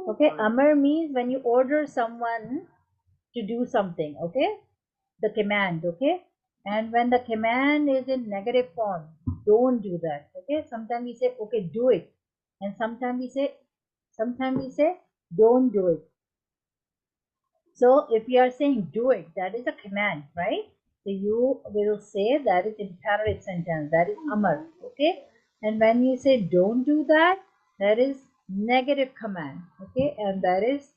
Okay, amr means when you order someone to do something, okay? The command, okay? And when the command is in negative form, don't do that, okay? Sometimes we say, okay, do it. And sometimes we say, don't do it. So if you are saying do it, that is a command, right? So you will say that is imperative sentence, that is amar, okay? And when you say don't do that, that is negative command, okay? And that is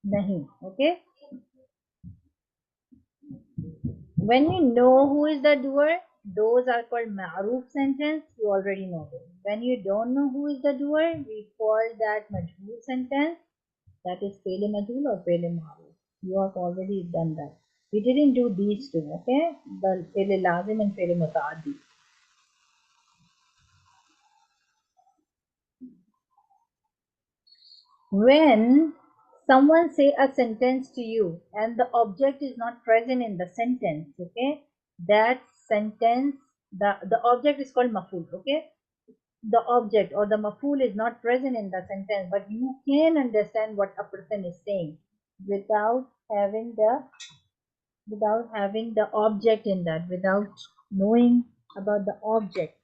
nahi, okay? When you know who is the doer, those are called ma'roof sentence. You already know them. When you don't know who is the doer, we call that majhul sentence. That is fe'l majhul or fe'l ma'roof. You have already done that. We didn't do these two, okay? The fe'l lazim and fe'l mutaaddi. When someone say a sentence to you and the object is not present in the sentence, okay? That sentence, the object is called maf'ul, okay? The object or the maf'ul is not present in the sentence, but you can understand what a person is saying without having the object in that, without knowing about the object.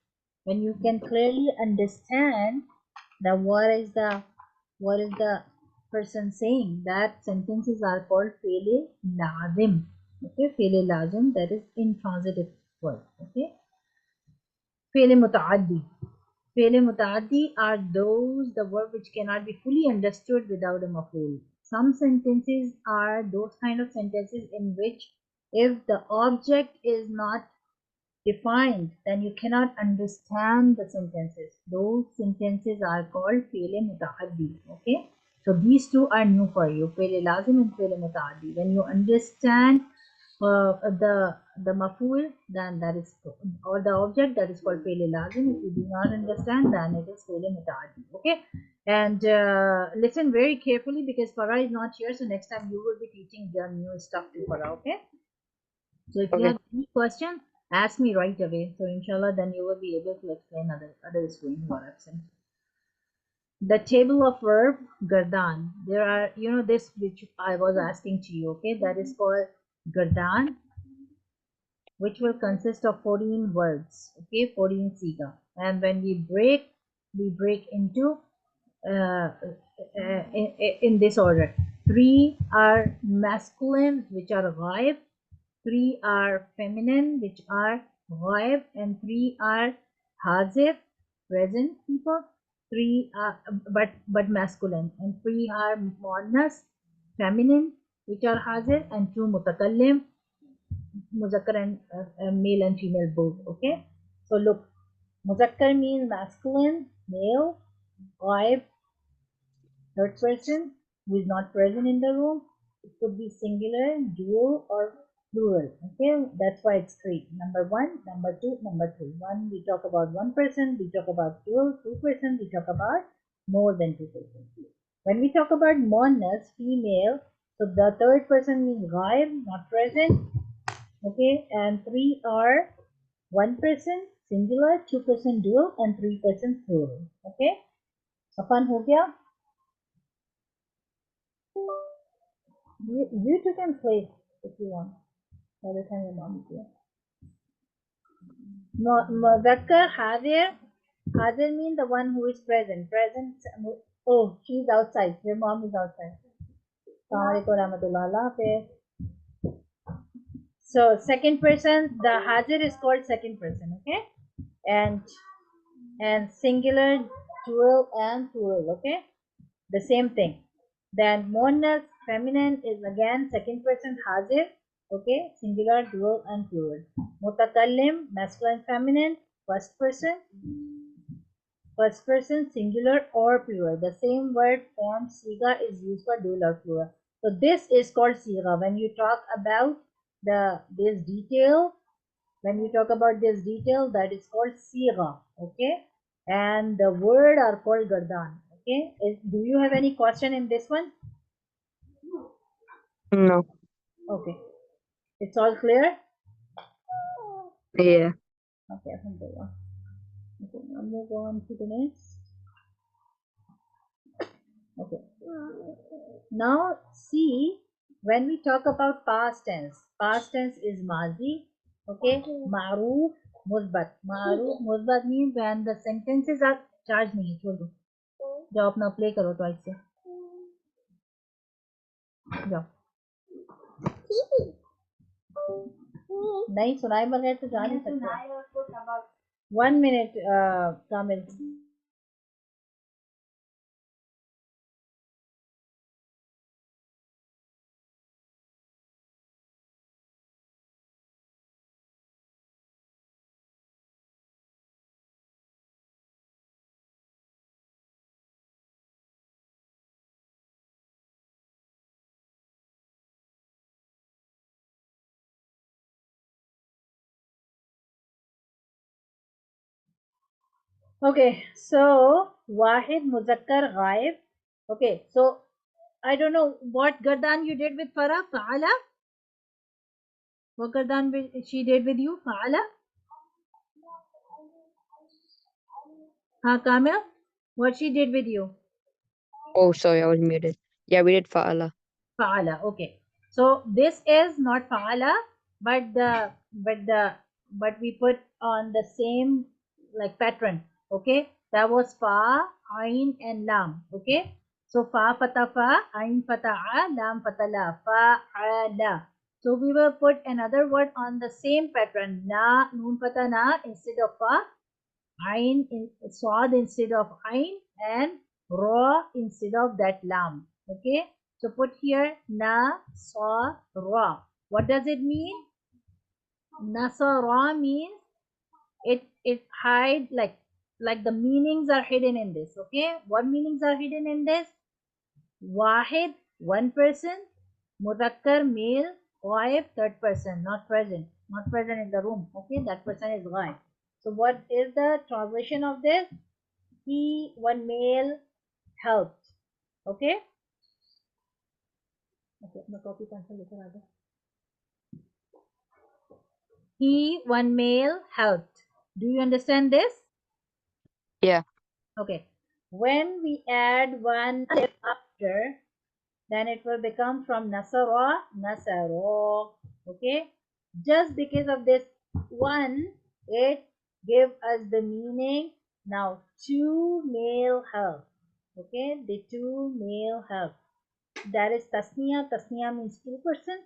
When you can clearly understand that what is the person saying, that sentences are called fe'l lazim. Okay, fe'l lazim, that is intransitive word. Okay, fe'l mutaaddi. Fe'l mutaaddi are those the verb which cannot be fully understood without a maf'ul. Some sentences are those kind of sentences in which if the object is not defined, then you cannot understand the sentences. Those sentences are called fe'l mutaaddi. Okay, so these two are new for you, fe'l lazim and fe'l mutaaddi. When you understand the maf'ul, then that is, or the object, that is called fe'l lazim. If you do not understand, then it is fe'l mutaaddi. Okay, and listen very carefully because Farah is not here, so next time you will be teaching the new stuff to Farah. Okay, so if you Okay. have any question, ask me right away. So inshallah, then you will be able to explain other students who are absent. The table of verb gardan. There are, this which I was asking to you. Okay, that is called gardan, which will consist of 14 words. Okay, 14 siga. And when we break into in this order. Three are masculine, which are ghaib. Three are feminine, which are ghaib, and three are hazir, present people. Three are but masculine, and three are muannas, feminine, which are hazir, and two mutakallim, muzakkar and male and female both. Okay, so look, muzakkar means masculine, male, ghaib, third person who is not present in the room. It could be singular, dual, or plural. Okay, that's why it's three. Number one, number two, number three. One, we talk about one person, we talk about dual, two person, we talk about more than two persons. When we talk about monas, female, so the third person means ghaib, not present. Okay, and three are one person, singular, two person, dual, and three person, plural. Okay, अपन हो गया. You two can play if you want. By the time your mom is here. Muzakkar, Hadir. Hadir means the one who is present. Present. Oh, she's outside. Your mom is outside. Assalamualaikum warahmatullahi wabarakatuh. So second person, the Hadir is called second person. Okay, and singular, dual, and plural. Okay, the same thing. Then monas, feminine, is again second person hazir. Okay, singular, dual, and plural. Mutakallim, masculine, feminine, first person, singular or plural. The same word form siga is used for dual or plural. So this is called siga. When you talk about this detail, that is called siga. Okay, and the word are called gardan. Okay, do you have any question in this one? No. Okay, it's all clear. Yeah. Okay, alhamdulillah. Okay, now move on to the next. Okay. Now see, when we talk about past tense is mazi. Okay. Maruf musbat. Maruf musbat means when the sentences are charged नहीं छोड़ दो जाओ अपना play करो toys से जाओ नहीं सुनाए बगैर तो जा नहीं सकते 1 minute Kamil Okay, so Wahid Muzakkar Ghaib. Okay, so I don't know what Gardan you did with Farah. Fa'ala? What Gardan she did with you? Fa'ala? Ha, Kamil? What she did with you? Oh, sorry, I was muted. Yeah, we did Fa'ala. Fa'ala. Okay. So this is not Fa'ala, but but we put on the same like pattern. Okay. That was Fa, Ain, and Lam. Okay. So Fa Fatafa, Ain Fata'a, Lam Fatala, Fa'ala. So we will put another word on the same pattern. Na, Nun Fatana instead of Fa, Ain in Swad instead of Ain, and Ra instead of that Lam. Okay. So put here na sa ra. What does it mean? Nasara means it hide like the meanings are hidden in this. Okay. What meanings are hidden in this? Wahid, one person. Mudakkar, male. Ghaib, third person, not present. Not present in the room. Okay. That person is ghaib. So what is the translation of this? He, one male, helped. Okay. Okay. अपना copy pencil लेकर आ जाओ. He, one male, helped. Do you understand this? Yeah. Okay. When we add one alif after, then it will become from Nasara, Nasaro. Okay. Just because of this one, it give us the meaning. Now, two male help. Okay. The two male help. That is Tasniya. Tasniya means two person.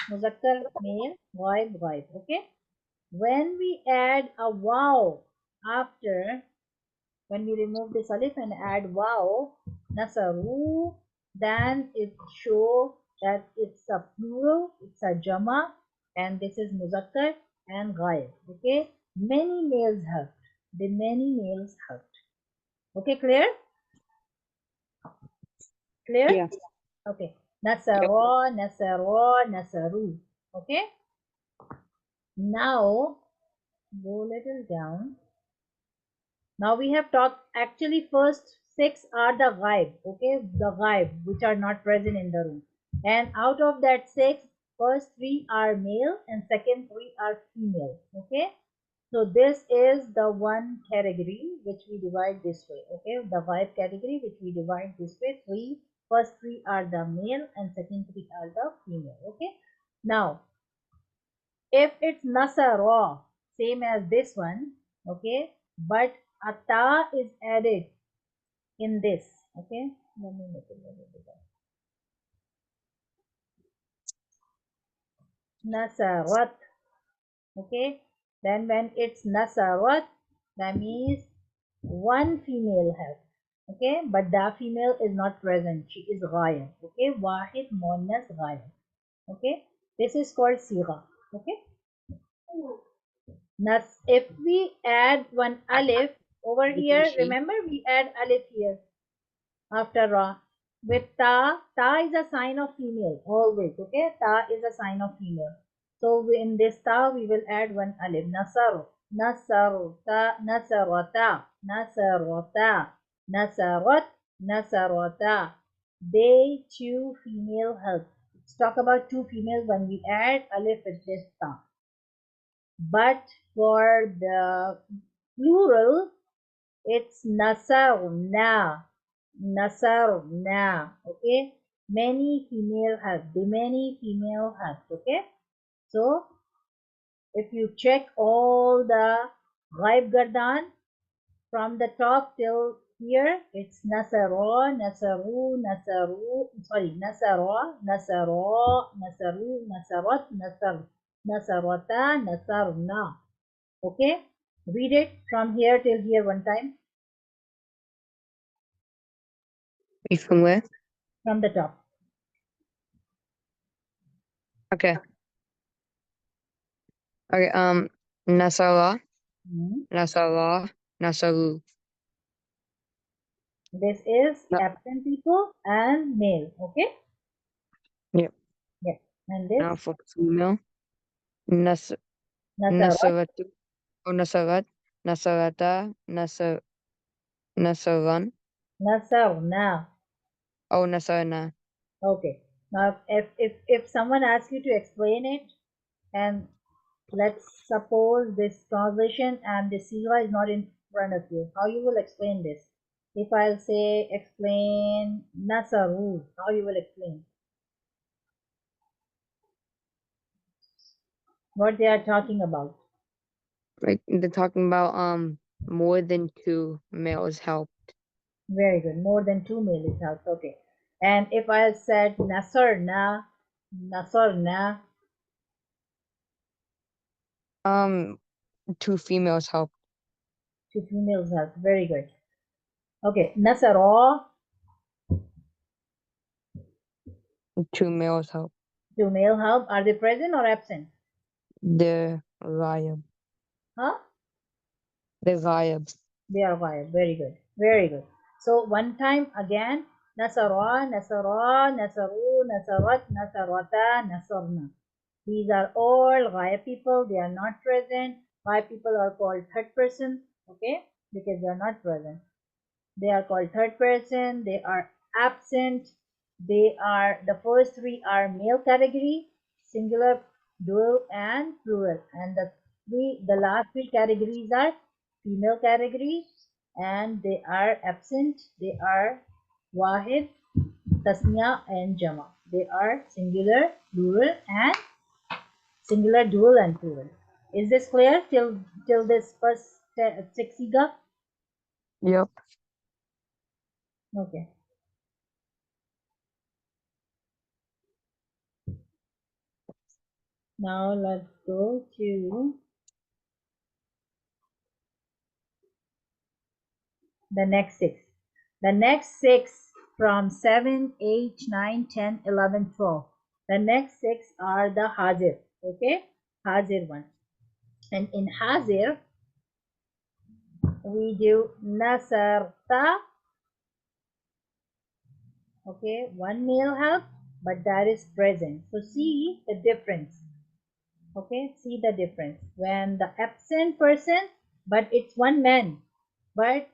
Muzakkar, male, ghaib, ghaib. Okay. When we add a wow after, when we remove this alif and add wow, nasaru, then it shows that it's a plural, it's a jama, and this is muzakkar and ghaib. Okay, many males helped. The many males helped. Okay, clear? Clear? Yeah. Okay. Yep. Nasara, nasara, nasaru. Okay. Now go a little down. Now we have talked, actually first six are the ghaib, okay, the ghaib which are not present in the room. And out of that six, first three are male and second three are female, okay. So this is the one category which we divide this way, okay, the ghaib category which we divide this way. First three are the male and second three are the female, okay. Now if it's nasara, same as this one, okay, but a ta is added in this, okay. Let me make it a little bigger. Nasarat, okay. Then when it's nasarat, that means one female has, okay, but the female is not present. She is ghayab, okay. Wahid muannas ghayab, okay. This is called sigha, okay. If we add one alif over here, She. remember we add alif here after ra. With ta, ta is a sign of female always. Okay, ta is a sign of female. So in this ta we will add one alif. Nasaru, nasaru, ta, nasarata, nasarata, nasarat, nasarata. They two female help. Let's talk about two females when we add alif with this ta. But for the plural, it's nasarna. nasarna. Okay, many female help. The many female help. Okay, so if you check all the ghaib gardan from the top till here, it's nasara, nasaru, nasaru, sorry, nasara, nasara, nasaru, nasarat, nasar, nasarata, nasarna. Okay, read it from here till here one time You from where? from the top. Okay. Okay. Nasara, Hmm. Nasara, Nasaru. This is Na- absent people and male. Okay, Yep. yeah, and Now this for female. Nas nasarat, Nasaratu. Oh, Nasarat. Nasarata. Nasaran. nasarna. Oh, Nasarna. Okay, now if someone asks you to explain it, and let's suppose this translation and the siga is not in front of you. How you will explain this? If I'll say explain Nasaru, how you will explain what they are talking about? Like they're talking about more than two males help. Very good. More than two male is help. Okay. And if I said Nasarna, Nasarna, Um, two females help. two females help. Very good. Okay. Nasara, Two males help. two male help. Are they present or absent? They're Ghaib. Huh? They're Ghaib. They are wired. Very good. Very good. So one time again, Nasara, Nasara, Nasaru, Nasarat, Nasarata, Nasarna. These are all Ghaya people. They are not present. Ghaya people are called third person. Okay, because they are not present. They are called third person. They are absent. They are the first three are male category, singular, dual, and plural. And the last three categories are female category, and they are absent. They are wahid, tasniya, and jama. They are singular, plural, and singular, dual, and plural. Is this clear till this first six siga? Yep. Okay. Now let's go to the next six. The next six from 7, 8, 9, 10, 11, 12. The next six are the Hazir. Okay? Hazir one. And in Hazir, we do Nasarta. Okay? One male help, but that is present. So see the difference. Okay? See the difference. When the absent person, but it's one man, but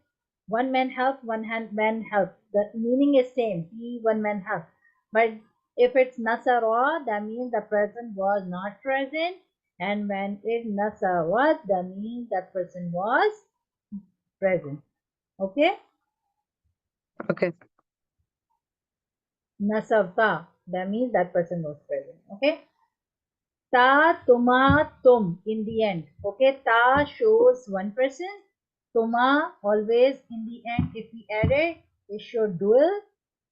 one man help, one hand man help. The meaning is same. He one man help. But if it's Nasara, that means the person was not present. And when it's Nasarat, that means that person was present. Okay? Okay. Nasarta, that means that person was present. Okay? Ta, tuma, tum in the end. Okay? Ta shows one person. Tuma always in the end, if we add it, it should dual.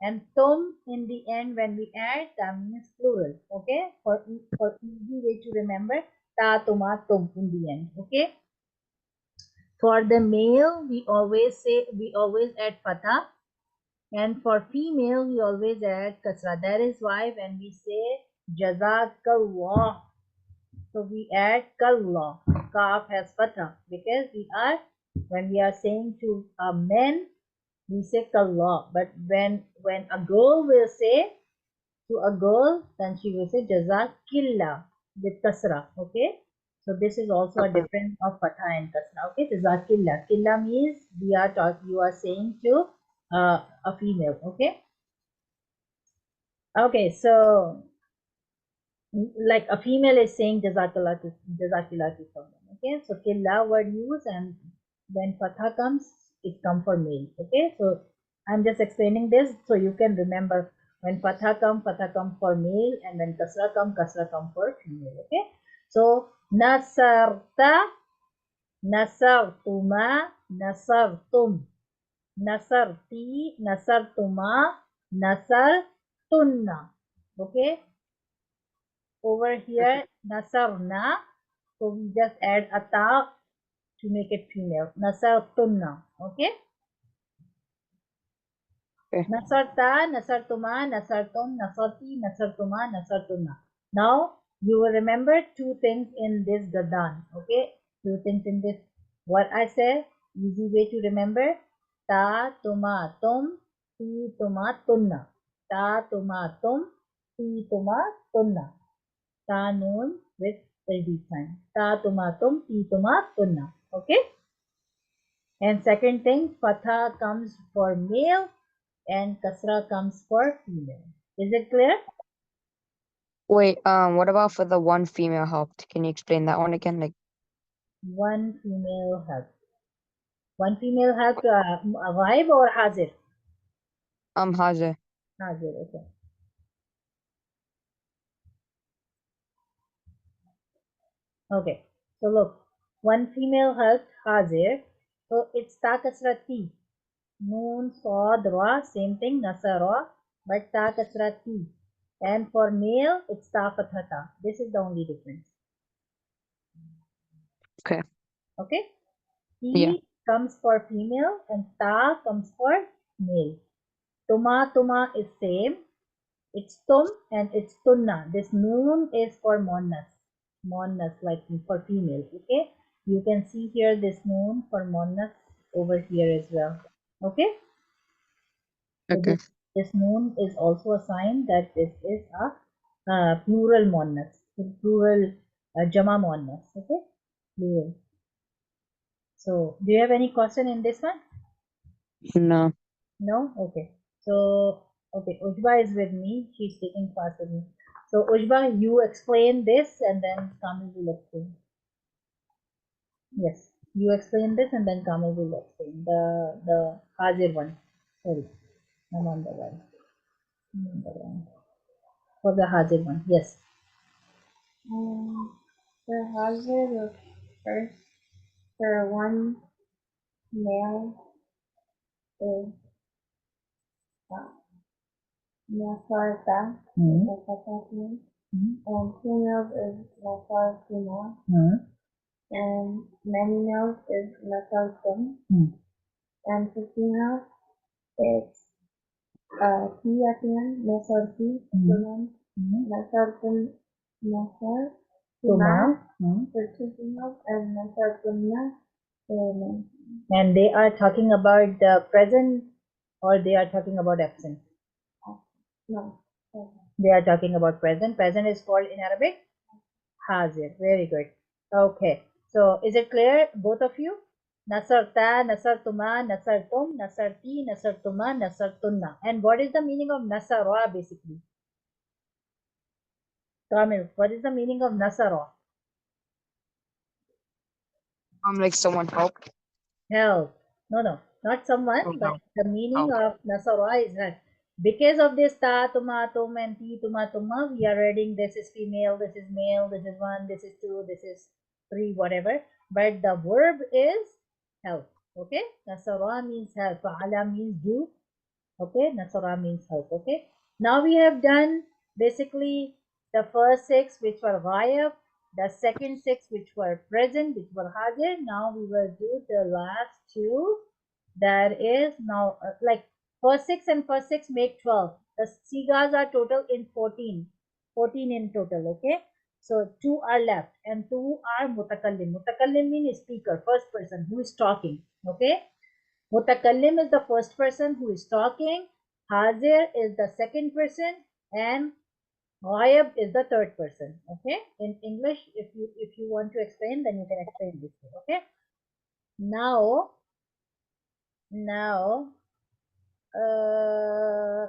And tum in the end, when we add, that means plural. Okay? For easy way to remember, ta, tuma, tum in the end. Okay? For the male, we always add fatha. And for female, we always add kasra. That is why when we say jazakallah, so we add kallah. Kaf has fatha because when we are saying to a man, we say kallah. But when a girl will say to a girl, then she will say jazakillah with kasra. Okay. So this is also a Okay. difference of fatha and kasra. Okay, jazakillah. Killa means you are saying to a female. Okay. Okay, so like a female is saying jazakillah to someone. Okay, so killa word use, and when fatha comes, it comes for male. Okay, so I'm just explaining this so you can remember when fatha come for male, and when kasra come for female. Okay. So nasarta, nasartuma, nasartum, nasarti, nasartuma, nasartunna. Okay. Over Okay. here nasarna, so we just add a ta to make it female. Nasartunna. Okay. Okay. Nasarta, Nasartuma, Nasartum, Nasarti, Nasartuma, Nasartuna. Now you will remember two things in this Gadan. Okay, two things in this. What I said, easy way to remember. Ta, tuma, tum, ti, tuma, tunna. Ta, tuma, tum, ti, tuma, tunna. Ta, noon with LD sign. Ta, tuma, tum, ti, tuma, tunna. Okay. And second thing, fatha comes for male and kasra comes for female. Is it clear? Wait, what about for the one female helped? Can you explain that one again? Like, One female help. One female help, ghaib or hazir? Haza. Hazir, okay. Okay, so look, one female help, hazir. So it's ta kasra ti. Noon, sod, ra, same thing, nasara, but ta kasra ti. And for male, it's ta fathata. This is the only difference. Okay. Okay? Yeah. Ti comes for female and ta comes for male. Tuma tuma is same. It's tum and it's tunna. This noon is for monas. Monas like for female. Okay. You can see here this noon for monas over here as well. Okay. So Okay. this noon is also a sign that this is a plural monas. Plural jama monas. Okay. Plural. So do you have any question in this one? No. No? Okay. So, okay, Ujba is with me. She's taking class with me. So, Ujba, you explain this and then Kamil will explain. Yes, you explain this and then Kamil will explain the Hazir one. Sorry, I'm on the one. I'm on the one. For the Hazir one, yes. The hazard of first for one male is uh, Nasarta, Hmm. and females is Nasartuna, Hmm. and many males is Nasartum, Hmm. and for females it's Tiatian, Nasarti, Hmm. Nasartum, Nasar, Tuma. for two females, and Nasartumna, And they are talking about the present or they are talking about absent? no. They are talking about present. Present is called in Arabic Hazir. Very good. Okay. So is it clear, both of you? Nasarta, Nasartuma, Nasartum, Nasarti, Nasartuma, Nasartunna. And what is the meaning of Nasara basically? Kamil, what is the meaning of Nasara? Like someone helped. Help. No, no, not someone, Oh but no. the meaning Help. of Nasara is that because of this ta, tuma, tum, and ti, tuma, tumma, we are reading this is female, this is male, this is one, this is two, this is three, whatever. But the verb is help. Okay? Nasara means help. Fa'ala means do. Okay? Nasara means help. Okay? Now we have done basically the first six, which were ghayab, the second six, which were present, which were hadir. Now we will do the last two. That is now like first six and first six make 12. The sigas are total in 14. 14 in total. Okay. So two are left and two are mutakallim. Mutakallim means speaker, first person who is talking. Okay. Mutakallim is the first person who is talking. Hazir is the second person and Ghaib is the third person. Okay. In English, if you want to explain, then you can explain this way. Okay. Now now uh,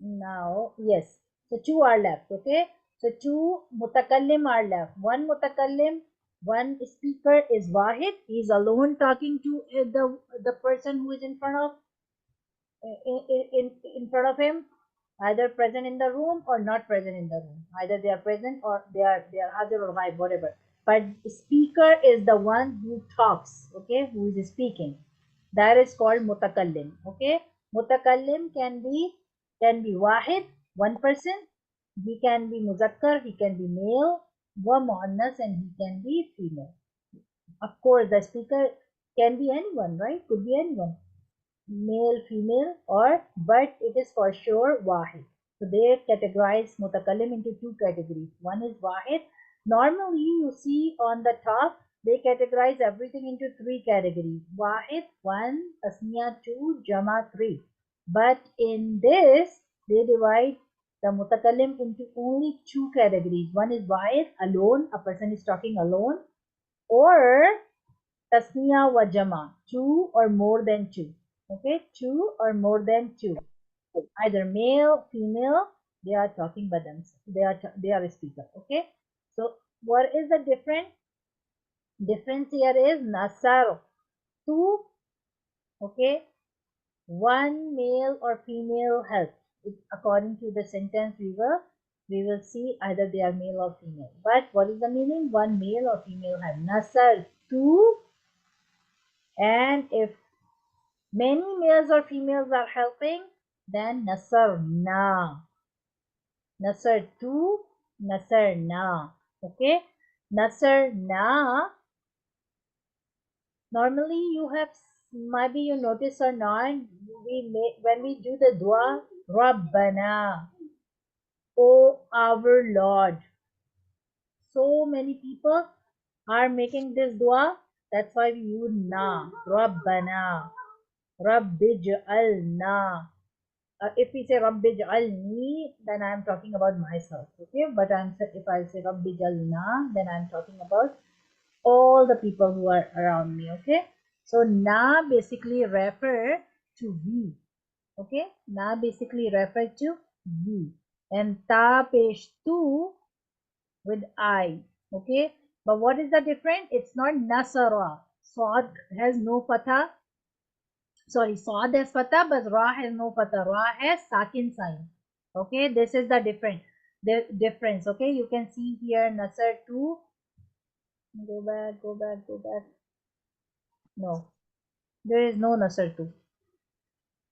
now yes. So two are left. Okay. So two mutakallim are left. One mutakallim, one speaker is Wahid. He is alone talking to the person who is in front of in front of him, either present in the room or not present in the room. Either they are present or they are hazir or ghaib, whatever. But speaker is the one who talks, okay, who is speaking. That is called mutakallim. Okay, mutakallim can be wahid, one person. He can be muzakkar, he can be male, wa muannas, and he can be female. Of course, the speaker can be anyone, right? Could be anyone, male, female, or, but it is for sure wahid. So they categorize mutakallim into two categories. One is wahid. Normally, you see on the top, they categorize everything into three categories. Wahid, one, tasniya, two, jama, three. But in this, they divide the mutakallim into only two categories. One is wahid, alone, a person is talking alone, or tasniya wa jama, two or more than two. Okay, two or more than two, either male, female, they are talking by themselves. They are a speaker. Okay, so what is the difference here is nasar, two. Okay, one male or female help. According to the sentence, we will see either they are male or female. But what is the meaning? One male or female help. Nasar, two, and if many males or females are helping, then nasar na. Nasar tu, nasar na. Okay, nasar na. Normally, you have, maybe you notice or not, when we do the dua, Rabbana, O our Lord. So many people are making this dua. That's why we use na, Rabbana, Rabbij'alna. If we say Rabbi Jalni, then I'm talking about myself, okay? But if I say Rabbi Jalna, then I'm talking about all the people who are around me, okay? So na basically refer to we, okay? Na basically refer to we, and ta pesh tu with I, okay? But what is the difference? It's not nasara. Swad has no fatha. Sorry, Saad has fatah, but Ra has no fatah. Ra has sakin sign. Okay, this is the difference. Okay, you can see here Nasar 2. Go back, go back, go back. No, there is no Nasar 2.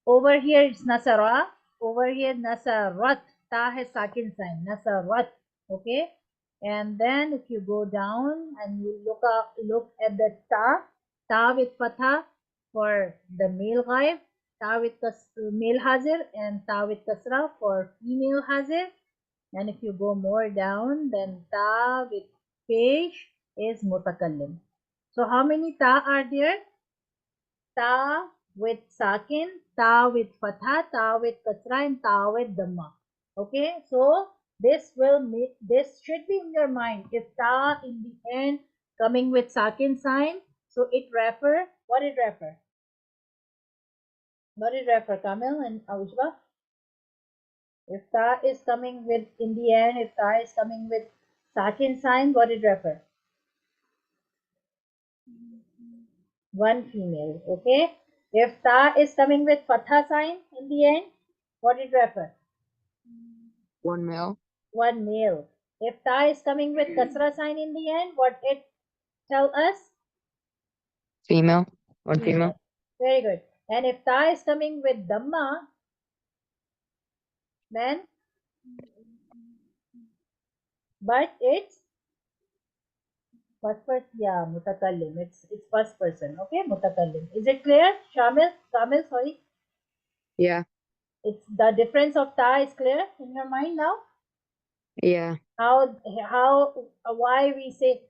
Over here it's Nasara. Over here Nasarat. Ta has sakin sign. Nasarat. Okay, and then if you go down and you look at the ta with fatha for the male ghaib, ta with male hazir, and ta with kasra for female hazir. And if you go more down, then ta with pesh is mutakallim. So how many ta are there? Ta with sakin, ta with fatha, ta with kasra, and ta with dhamma. Okay, so this should be in your mind. If ta in the end coming with sakin sign, so it refer, what it refer? What it refer, Kamil and Aujba? If ta is coming with, in the end, if ta is coming with sakin sign, what it refer? One female, okay? If ta is coming with fatha sign in the end, what it refer? One male. One male. If ta is coming with kasra sign in the end, what it tell us? Female. One female. Female. Very good. And if ta is coming with dhamma, then, but it's first person, yeah, mutakallim. It's first person, okay, mutakallim. Is it clear, Shamil? Kamil, sorry. Yeah. It's the difference of ta is clear in your mind now. Yeah. How why we say,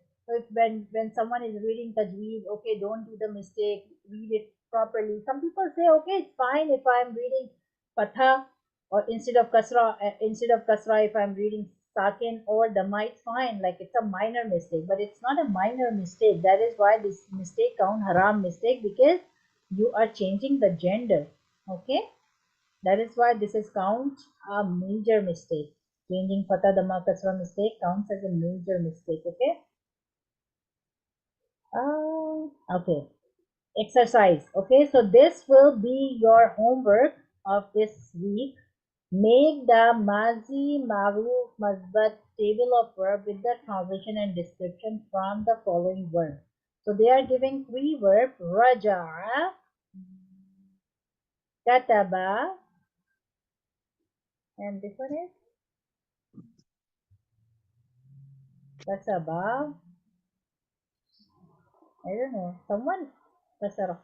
when someone is reading tajweed, okay, don't do the mistake, read it properly. Some people say, okay, it's fine if I'm reading fatha or instead of kasra, if I'm reading sakin or dhamma, it's fine, like it's a minor mistake. But it's not a minor mistake. That is why this mistake count haram mistake, because you are changing the gender. Okay, that is why this is count a major mistake. Changing fatha dhamma kasra mistake counts as a major mistake. Okay. Okay. Exercise. Okay. So this will be your homework of this week. Make the Mazi Maruf Masbat table of verb with the translation and description from the following verb. So they are giving three verbs: Raja'a, Kataba, and this one is Kasaba. I don't know. Someone Kasara.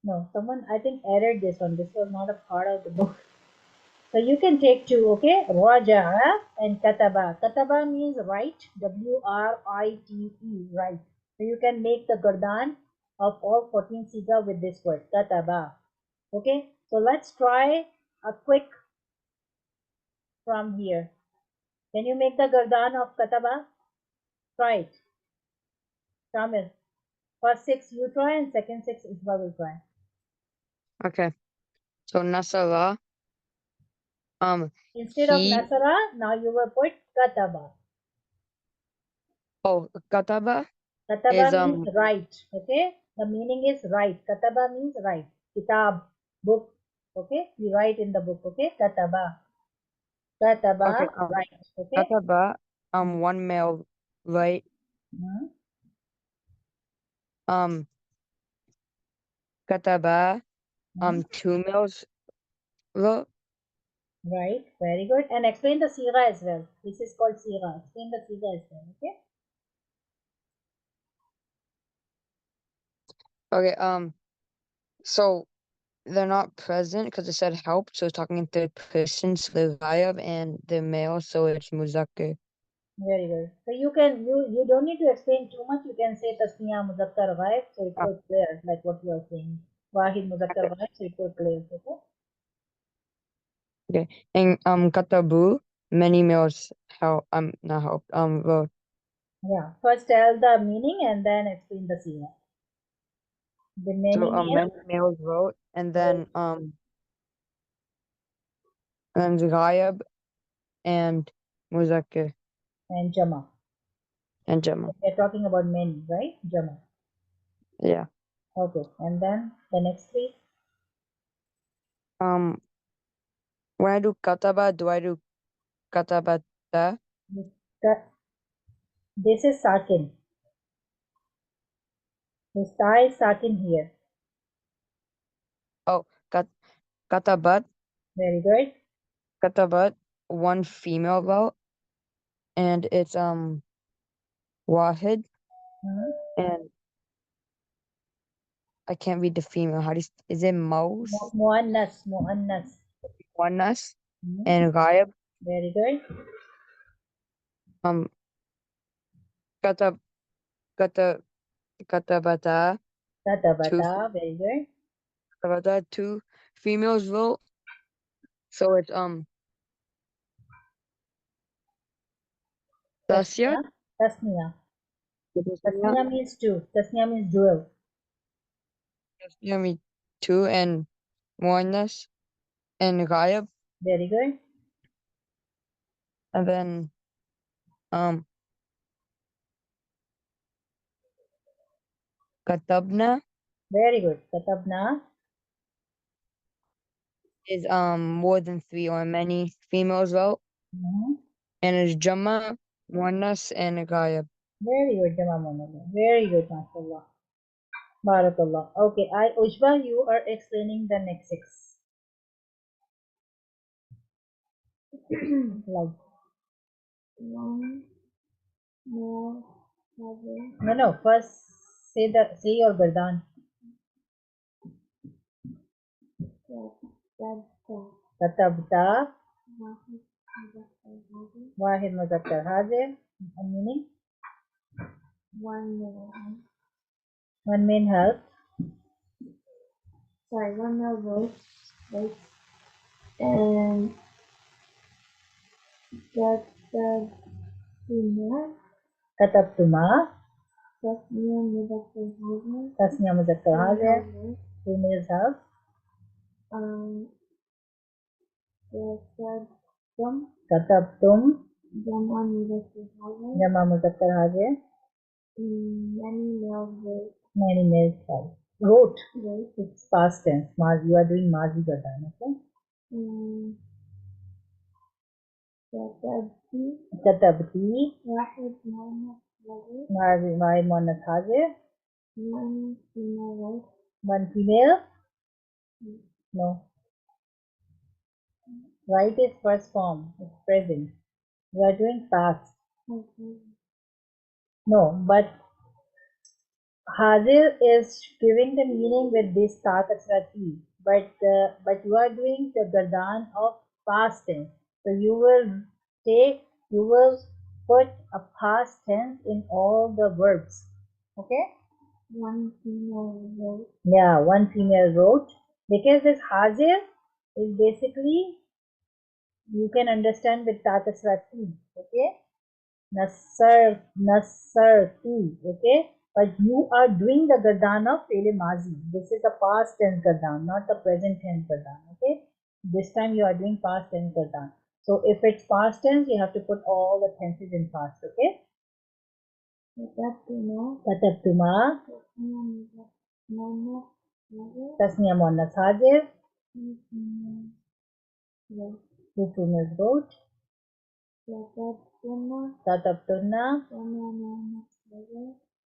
No, someone I think added this one. This was not a part of the book. So you can take two, okay? Raja'a and Kataba. Kataba means write, W-R-I-T-E, write. So you can make the Gardan of all 14 siga with this word, Kataba. Okay? So let's try a quick from here. Can you make the Gardan of Kataba? Try it. Kamil. First six you try and second six Isba will try. Okay. So Nasara, Instead of he, Nasara, now you will put Kataba. Kataba Kataba is, means write. Okay. The meaning is write. Kataba means write. Kitab, book. Okay. We write in the book. Okay. Kataba. okay, Kataba, write. Okay. Kataba, one male, right? Hmm. Um, Kataba, Hmm. two males, wrote. Right. Very good. And explain the Sira as well. This is called Sira. Explain the Sira as well. Okay. Okay, so they're not present because it said help, so it's talking in third person, so they're Ghaib, and they're male, so it's Muzakkar. Very good. So you don't need to explain too much. You can say Tasniya Muzakkar Ghaib, so it Ah, goes clear, like what you are saying. Wahid Muzakkar okay, Ghaib, so it goes clear. Okay. okay. And Katabu, many males help, not help, wrote. Yeah. First tell the meaning and then explain the Sira. The So many many males males wrote, and then Ghaib and Muzakkar and Jama. and Jama. We're talking about many, right? Jama. Yeah. Okay. And then the next three. Um, when I do Kataba, do I do Katabata? The- This is Sakin. This Ta is Sakin here. Oh, Katabat, Very good. Katabat, one female wrote, and it's Wahid, Hmm. and I can't read the female. Is it Mouse? Muannas. Muannas. Wanas Hmm. and Ghaib. Very good. Um, Katab, Katab, Katabata, two, Tatabata. Very good. Katabata, two females wrote. So it's Tasya, Tasniya. Tasniya. Tasya, Tasniya means two. Tasniya means dual. Tasya me two, and Wanas and Ghaib, Very good. and then um Katabna Very good. Katabna. is more than three or many females wrote, Hmm. and it's Jama, Wanas, and Ghaib. Very good, Jama Monala. Very good, mashallah. Barakallah. Okay, Ushba, you are explaining the next six. Like, One more seven. no. First, say your Gardan. That Katabta. Wahid Muzakkar Hazir. Wahid Muzakkar Hazir. Meaning, One more. one main help. Sorry, one more voice. Right. And that the female. Katabtuma. Tasniya Muzakkar Hazir. Tasniya Muzakkar Hazir. Two males help. Um, Katabtum. Katabtum. Jama Muzakkar Hazir. Jama Muzakkar Hazir. Many males will Many males help. Wrote. wait. It's past tense. You are doing Mazi Gardan. Okay. كتبتي واحد مؤنث رجل واحد مؤنث حاضر one female one female no right is first form it's present we are doing past okay. no but Hazir is giving the meaning with this ta kasra ti, but you are doing the gardan of past tense. So you will put a past tense in all the verbs. Okay? One female wrote. Yeah, one female wrote because this Hazir is basically you can understand with ta kasra ti. Okay? Nasarti, okay? But you are doing the Gardan of Fele Mazi. This is the past tense Gardan, not the present tense Gardan, okay? This time you are doing past tense Gardan. So if it's past tense, you have to put all the tenses in past, okay? Katabtuma, Tasniya Muannas Hajir, two females wrote, Katabtunna,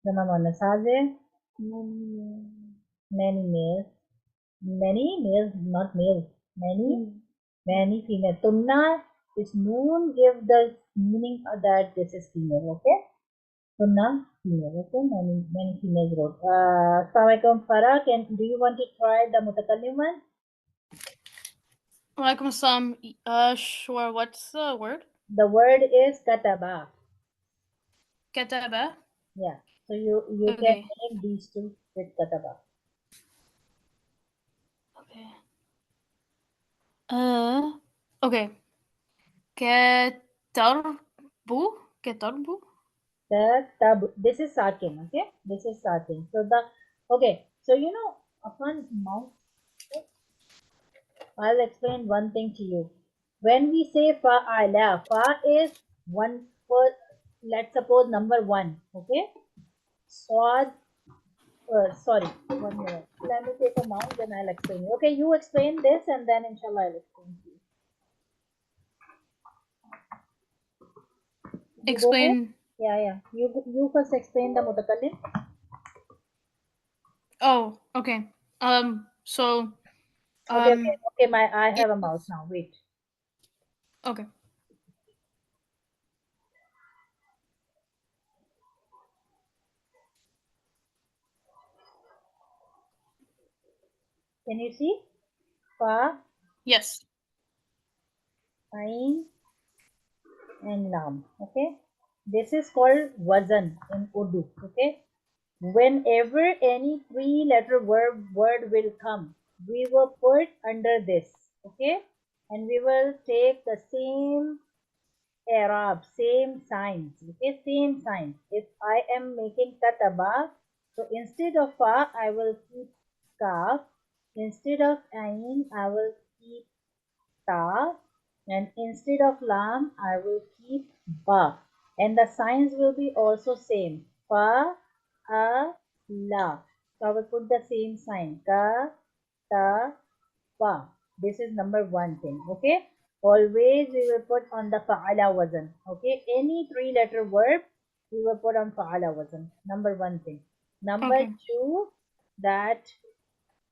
Dama Muannas Hajir, many males, not males, many female. Tunna is noon give the meaning that this is female, okay? Tunna, female, okay? Many females wrote. Assalamualaikum Farah, do you want to try the mutakallim one? Walaikum assalam. Sure. What's the word? The word is kataba. Kataba. Yeah. So you can Okay. name these two with kataba. Okay. Okay. Ketarbu. Ketarbu. The this is sakin, okay? This is sakin. So okay. So you know upon mouth, I'll explain one thing to you. When we say fa'ala, fa is one for let's suppose number one, okay? Swad, sorry, 1 minute. Let me take a mouse, then I'll explain you. Okay, you explain this and then inshallah I'll explain to you. You go ahead. Explain. Yeah. You first explain the mutakallim. Oh, okay. So. Okay. I have a mouse now. Wait. Okay. Can you see? Fa, Yes. Ain, and Lam. Okay. This is called wazan in Urdu. Okay. Whenever any three-letter word will come, we will put under this. Okay. And we will take the same Arab, same signs. Okay. Same signs. If I am making kataba, so instead of fa, I will keep kaf. Instead of ain, I will keep ta, and instead of lam I will keep ba, and the signs will be also same fa, a, la. So I will put the same sign ka, ta, pa. This is number one thing. Okay, always we will put on the fa'ala wazan. Okay, any three-letter verb we will put on fa'ala wazan. Number one thing. Number Okay. two, that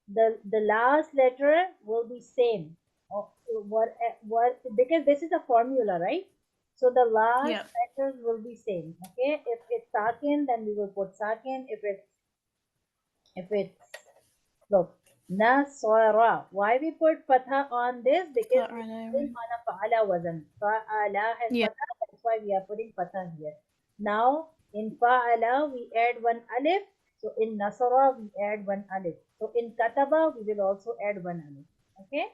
the last letter will be same what because this is a formula, right? So the last Yeah. letters will be same. Okay, if it's sakin then we will put sakin. If it's look nasara, why we put fatha on this? Because we are putting on a fa'ala wazan. Fa'ala has Yeah. fatha, that's why we are putting fatha here. Now in fa'ala we add one alif, so in nasara we add one alif, so in kataba we will also add one alif. Okay,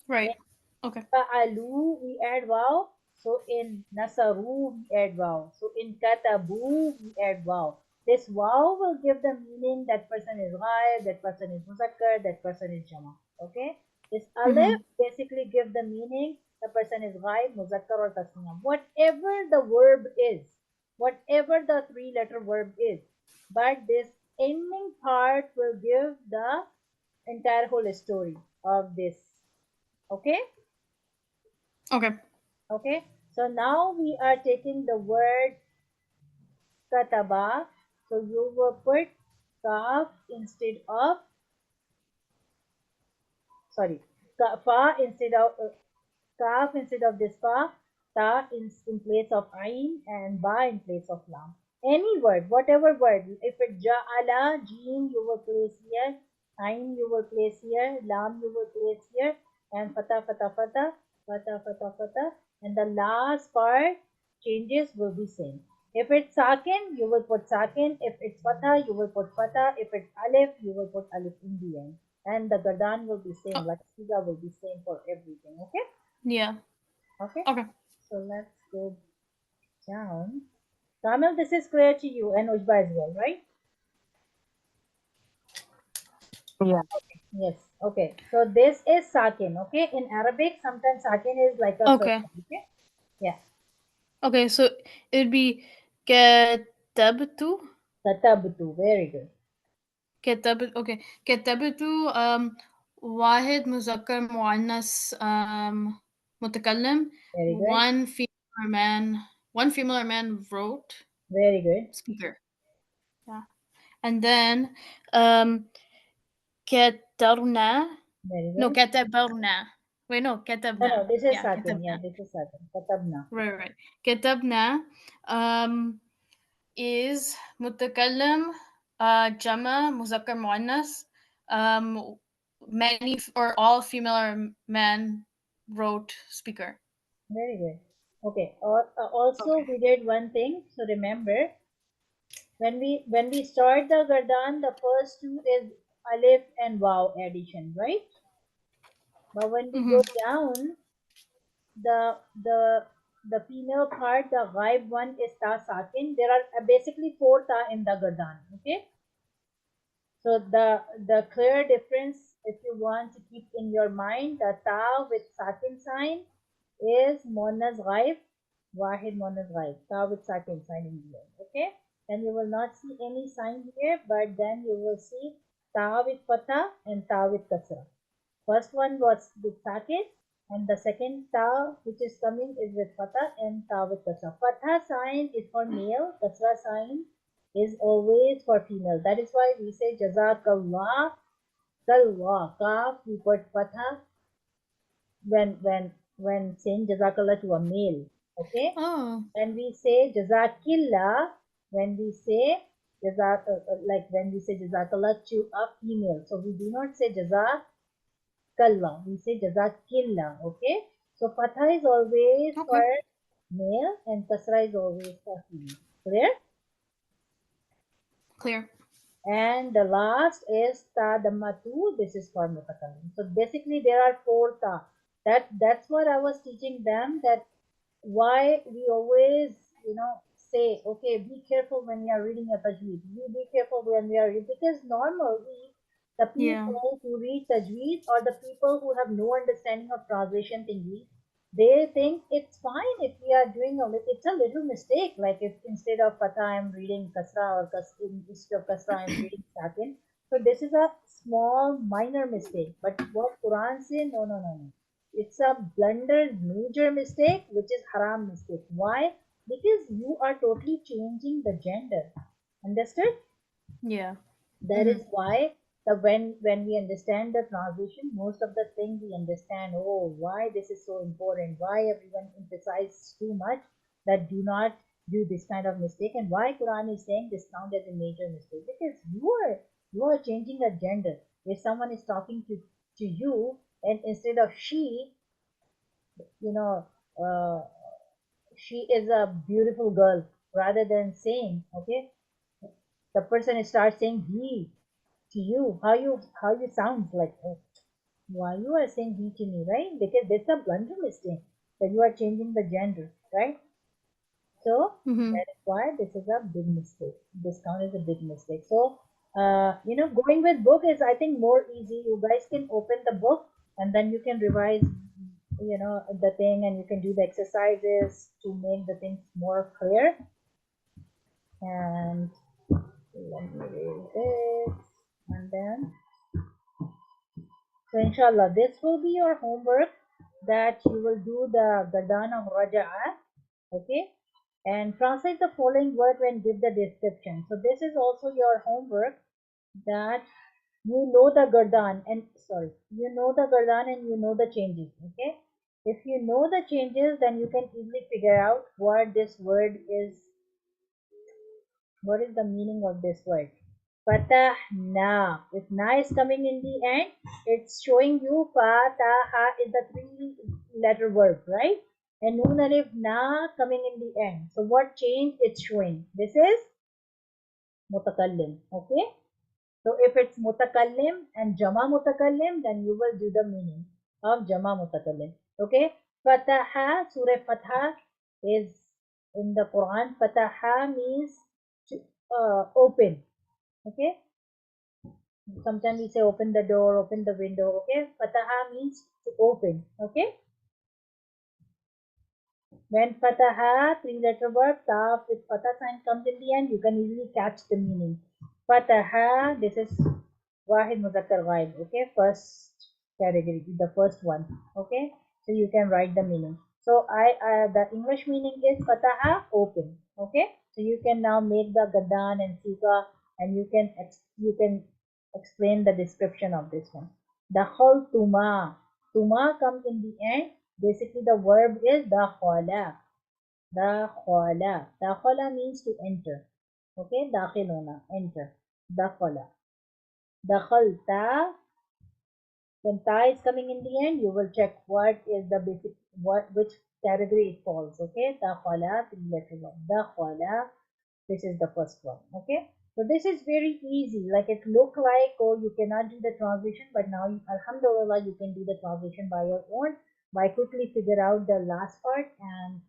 Right. Okay. fa'alu we add waw, so in nasaru we add waw, so in katabu we add waw. This waw will give the meaning that person is ghaib, that person is muzakkar, that person is jama. Okay, this alif basically give the meaning the person is ghaib, muzakkar or tasniya, whatever the verb is, whatever the three-letter verb is, but this ending part will give the entire whole story of this. Okay, Okay. Okay, so now we are taking the word kataba. So you will put kaf instead of, sorry, fa instead of kaf instead of this fa, ta in place of ain, and ba in place of lam. Any word, whatever word, if it ja'ala, jeen you will place here, ain you will place here, lam you will place here, and fata fata fata, fata fata fata, and the last part changes will be same. If it's sakin, you will put sakin. If it's fatha, you will put fatha. If it's alif, you will put alif in the end. And the gardan will be same, Oh, like siga will be same for everything. Okay? yeah. Okay. Okay. So let's go down. Kamil, this is clear to you and Ujba as well, right? Yeah. Yes. Okay. So this is sakin. Okay. In Arabic, sometimes sakin is like a Okay. curtain. Okay. Yeah. Okay. So it'd be كتبت. Katabtu. Very good. كتبت. Okay. كتبت واحد مذكر مؤنث متكلم. Very good. One female or man wrote Very good. speaker. Yeah. And then كتبنا. Very No, good. كتبنا. Wait, no, No, no, كتبنا. this is Yeah, sakin. Yeah, كتبنا. this is sakin. Katabna. Right. كتبنا is متكلم جمع مذكر مؤنث many or all female or man wrote speaker. Very good. Okay. Also, Okay. we did one thing. So remember, when we start the gardan, the first two is alif and waw addition, right? But when we go Mm-hmm. down, the the the female part, the ghaib one is ta sakin. There are basically four ta in the gardan. Okay, so the clear difference, if you want to keep in your mind, the ta with sakin sign is monas ghaib, wahid monas ghaib. Ta with sakin sign in the end. Okay, and you will not see any sign here, but then you will see ta with fatha and ta with kasra. First one was with sakin, and the second ta which is coming is with fatha and ta with kasra. Fatha sign is for male, kasra sign is always for female. That is why we say jazakallah, kalwa, kaf, we put fatha when saying jazakallah to a male. Okay? Oh, When we say jazakillah, when we say like when we say jazakallah to a female. So we do not say jazakallah, we say jazakillah. Okay? So fatha is always okay. for male and kasra is always for female. Clear? Clear. And the last is ta dhammatu. This is for mutakallim. So basically there are four ta. That's what I was teaching them, that why we always say, okay, be careful when you are reading a tajweed. Be careful when we are reading, because normally the Yeah. people who read tajweed or the people who have no understanding of translation thingy, they think it's fine if we are doing it's a little mistake. Like if instead of fatha I'm reading kasra, or instead of kasra I'm reading sakin. So this is a small minor mistake. But what Quran says, no, no, no, no. It's a blunder, major mistake, which is haram mistake. Why? Because you are totally changing the gender. Understood? Yeah. That is why when we understand the translation, most of the things we understand. Oh, why this is so important? Why everyone emphasizes too much that do not do this kind of mistake, and why Quran is saying this count as a major mistake? Because you are changing a gender. If someone is talking to you, and instead of she, you know, uh, she is a beautiful girl, rather than saying, okay, the person starts saying he to you, how you sound like, oh, why you are saying he to me, right? Because that's a blunder mistake, that you are changing the gender, right? So Mm-hmm. that is why this is a big mistake. This count is a big mistake. So going with book is, I think, more easy. You guys can open the book and then you can revise, the thing, and you can do the exercises to make the things more clear. And let me read this, and then, so inshallah, this will be your homework. that you will do the gardan of raja'a, okay, and translate the following word and give the description. So this is also your homework, that you know the gardan and you know the gardan and you know the changes, okay. If you know the changes, then you can easily figure out what this word is, what is the meaning of this word. Fatahna. If na is coming in the end, it's showing you fataha is the three-letter verb, right? And noon alif na coming in the end. So what change it's showing? This is mutakallim. Okay. So if it's mutakallim and jama mutakallim, then you will do the meaning of jama mutakallim. Okay. Fataha, Surah Fatha is in the Quran. Fataha means to open. Okay. Sometimes we say open the door, open the window. Okay. Fataha means to open. Okay. When fataha, three-letter word, kaf with fatah sign comes in the end, you can easily catch the meaning. Fataha, this is wahid muzakkar ghaib. Okay. First category, the first one. Okay. So you can write the meaning. So the English meaning is fataha, open. Okay. So you can now make the gadan and sika, and you can explain the description of this one. Dakhal tuma. Tuma comes in the end. Basically, the verb is dakhala. Dakhala. Dakhala means to enter. Okay, dakhiluna, enter. Dakhala. Dakhalta. When ta is coming in the end, you will check what is the basic, which category it falls. Okay, dakhala, three-letter word. Dakhala. This is the first one. Okay. So this is very easy. Like it look like, oh, you cannot do the translation, but now, alhamdulillah, you can do the translation by your own, by quickly figure out the last part and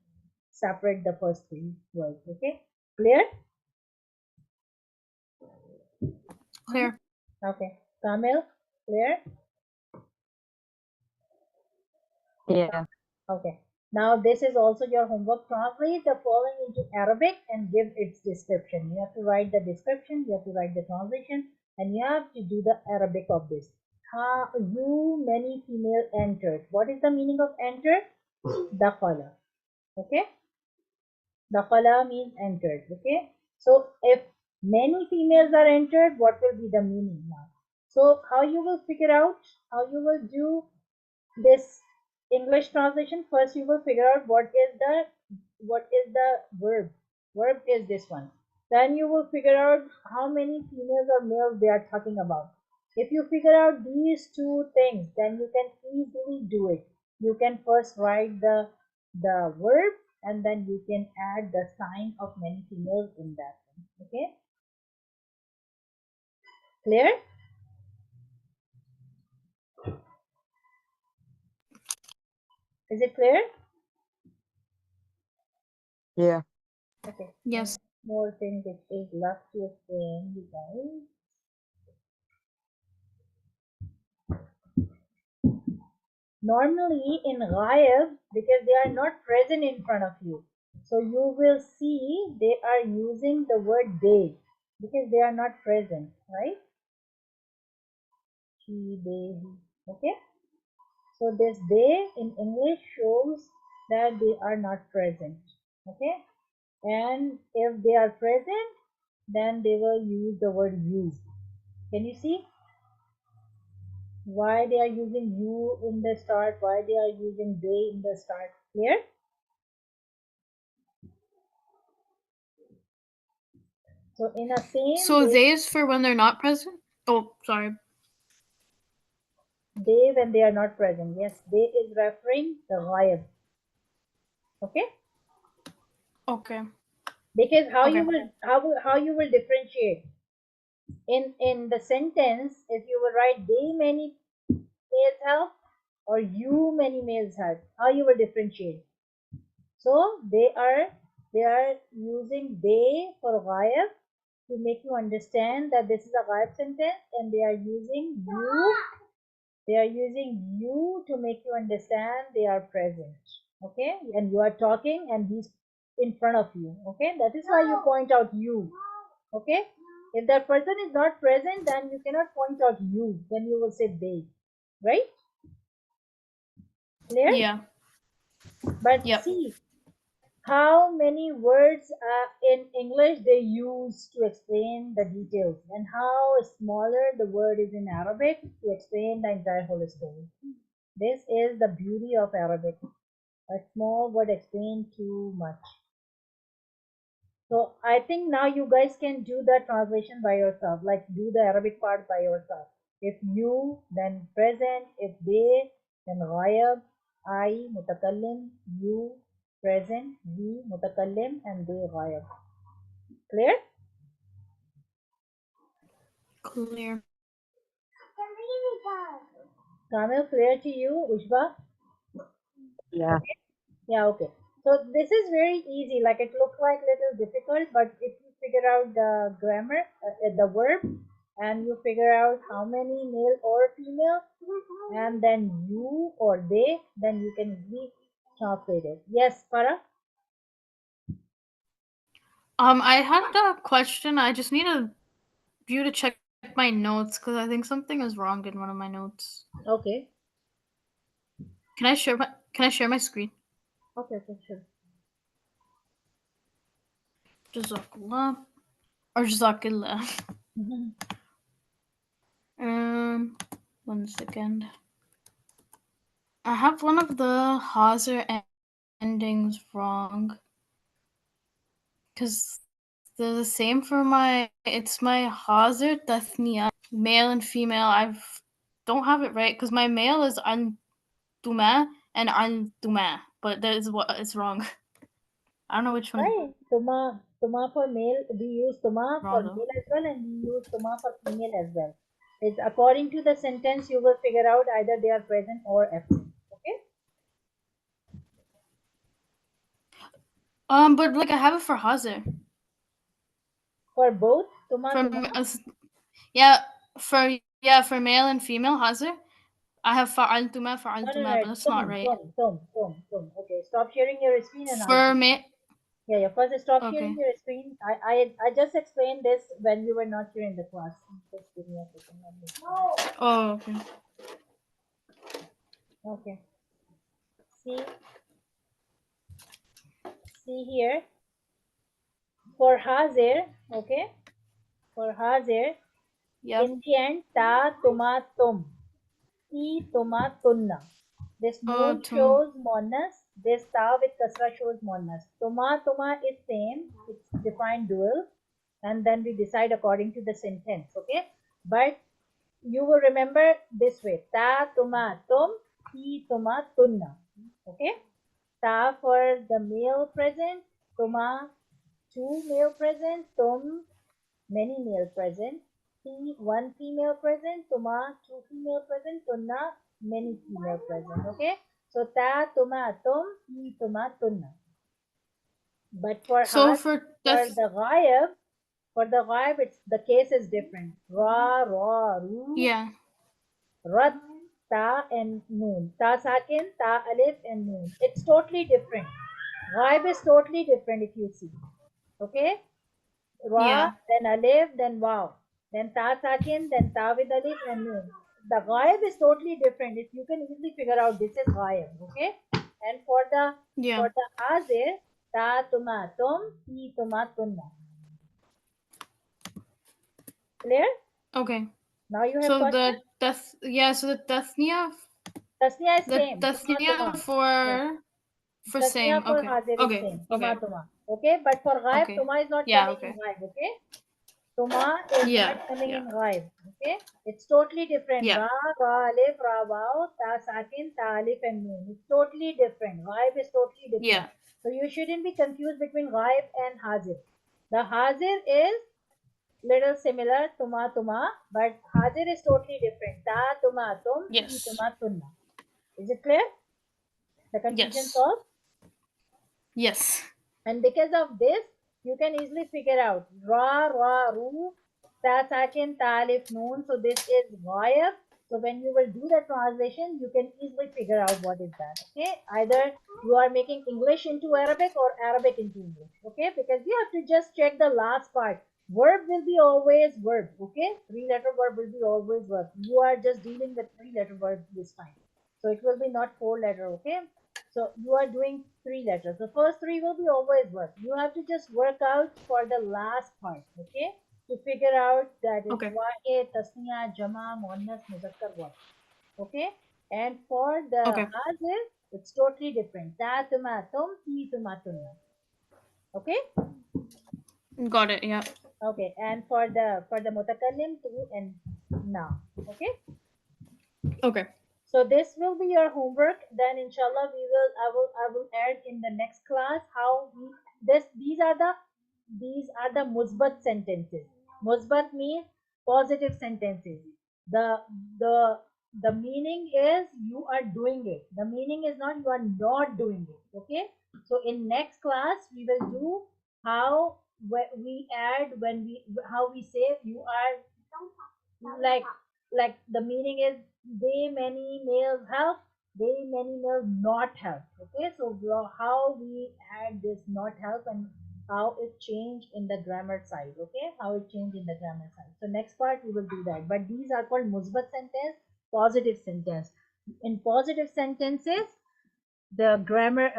separate the first three words. Okay. Clear? Clear. Okay. Kamil, clear? Yeah. Okay. Now this is also your homework. Translate the following into Arabic and give its description. You have to write the description, you have to write the translation, and you have to do the Arabic of this. You many female entered. What is the meaning of entered? Dakhala. Okay. Dakhala means entered. Okay. So if many females are entered, what will be the meaning now? So how you will figure out, how you will do this English translation? First you will figure out what is the verb. Verb is this one. Then you will figure out how many females or males they are talking about. If you figure out these two things, then you can easily do it. You can first write the verb, and then you can add the sign of many females in that one. Okay, clear? Is it clear? Yeah. Okay. Yes. More thing which is left to explain, you guys. Normally in Ghayab, because they are not present in front of you, so you will see they are using the word they, because they are not present, right? She, they, okay. So this they in English shows that they are not present, okay. And if they are present, then they will use the word you. Can you see why they are using you in the start, why they are using they in the start? Clear? So in the same So way, they is for when they're not present? Oh, sorry. they when they are not present. Yes, they is referring the ghayab. Okay? Okay. Because Okay. how you will differentiate in the sentence, if you will write they many males have or you many males have, how you will differentiate? So they are using they for ghayab to make you understand that this is a ghayab sentence, and they are using you to make you understand they are present. Okay, and you are talking and he's in front of you. Okay, that is why you point out you. Okay, if that person is not present, then you cannot point out you, then you will say they, right? Clear? Yeah. But Yep. see how many words in English they use to explain the details, and how smaller the word is in Arabic to explain the entire whole story. This is the beauty of Arabic. A small word explains too much. So I think now you guys can do the translation by yourself, like do the Arabic part by yourself. If you, then present. If they, then ghayab. I, mutakallim. You, present. We, mutakallim. And they, ghayab. Clear? Clear. Kamil, clear to you? Ushba? Yeah. Yeah, okay. So this is very easy. Like it looks like little difficult, but if you figure out the grammar, the verb, and you figure out how many male or female, and then you or they, then you can easily translate it. Yes, Farah? I had a question. I just need you to check my notes because I think something is wrong in one of my notes. Okay. Can I share my screen? Okay, sure. Jazakallah or Jazakillah. One second. I have one of the Hazar endings wrong because they're the same for it's my Hazar Tathniya, male and female. Don't have it right because my male is Antuma and Antuma, but that is what it's wrong. I don't know which one is Right. Tuma for male, we use tuma for wrong though. male as well, and we use tuma for female as well. It's according to the sentence you will figure out either they are present or absent. Okay. But like I have it for Hazar. For both tuma For tuma. for male and female Hazar. I have fa'altuma, No. but that's not right. Tum. Okay. Stop sharing your screen and I'll For do. me, Yeah. First, stop sharing okay. your screen. I just explained this when you were not here in the class. Just give me a second. Let me. Oh, okay. Okay. See. See here. For Hazir, okay. For Hazir, Yep. in the end, ta tuma tum, ti tuma tunna. This noon shows monas. This ta with kasra shows monas. Tuma is same. It's defined dual, and then we decide according to the sentence. Okay, but you will remember this way: ta tuma tum, ti tuma tunna. Okay, ta for the male present, tuma two male present, tum many male present, he one female present, tuma two female present, tunna many female present. Okay, so ta tuma tum, he tuma tunna. But for So has, for for death, the ghayab, it's the case is different. Ra, ru, yeah, rat, ta and noon. Ta sakin, ta alif and noon. It's totally different. Ghayab is totally different if you see. Okay. Ra, yeah, then alif, then waw, then ta sakin, then ta with alif and noon. The ghaib is totally different. If you can easily figure out this is ghaib, okay? And yeah. for the hazir, ta tuma tum, ti tuma tunna. Clear? Okay. Now you have So question? so the Tathniya, Tasniya is same. Tuma Tathniya tuma. Yes. for Tasniya same. for Okay. hazir is Okay. same. Okay. Tuma. Okay, but for ghaib, Okay. tuma is not Yeah. coming in Okay. ghaib, okay? Tuma is not Yeah. coming Yeah. in ghaib. Okay, it's totally different. Yeah. Ra, alif, ra, waw, ta, sakin, ta, alif, and noon. It's totally different. Ghaib is totally different. Yeah. So you shouldn't be confused between ghaib and hazir. The hazir is little similar, tuma, but hazir is totally different. Ta, tuma, tum, ti, Yes. tuma, tunna. Is it clear? The confusion Yes. solved? Yes. And because of this, you can easily figure out ru, ta sakin, ta alif noon. So this is ghayab. So when you will do the translation, you can easily figure out what is that. Okay, either you are making English into Arabic or Arabic into English. Okay, because you have to just check the last part. Verb will be always verb. Okay, three-letter verb will be always verb. You are just dealing with three-letter verb this time. So it will be not 4 letter, okay? So you are doing 3 letters. The first 3 will be always work. You have to just work out for the last part, okay? To figure out that it's Okay. wahid, tasniya, jama, muannas, muzakkar, what. Okay? And for the Okay. hazir, it's totally different. Ta, tuma, tum, ti, tuma, tunna. Okay? Got it. Yeah. Okay. And for the mutakallim, tu and na. Okay? Okay. So this will be your homework. Then inshallah I will add in the next class how we these are the musbat sentences. Musbat means positive sentences. The the the meaning is you are doing it. The meaning is not you are not doing it. Okay. So in next class we will do how we add when we how we say you are like the meaning is they many males help, they many males not help. Okay, so how we add this not help and how it change in the grammar side. Okay, how it change in the grammar side. So next part we will do that, but these are called musbat sentence, positive sentence. In positive sentences the grammar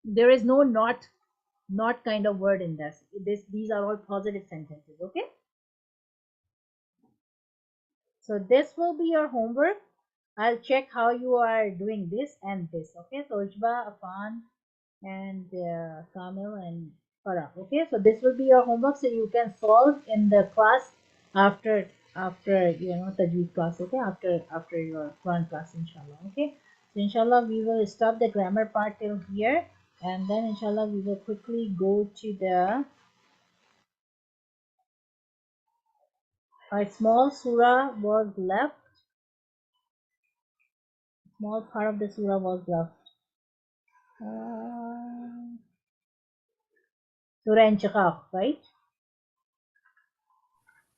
there is no not kind of word in this these are all positive sentences. Okay, so this will be your homework. I'll check how you are doing this and this. Okay, so Ujba, Afan, and Kamil and Farah. Okay, so this will be your homework, so you can solve in the class after Tajweed class. Okay, after your Quran class, inshallah. Okay, so inshallah we will stop the grammar part till here, and then inshallah we will quickly go to the a small surah was left. Small part of the surah was left. Surah Inshaqaq, right?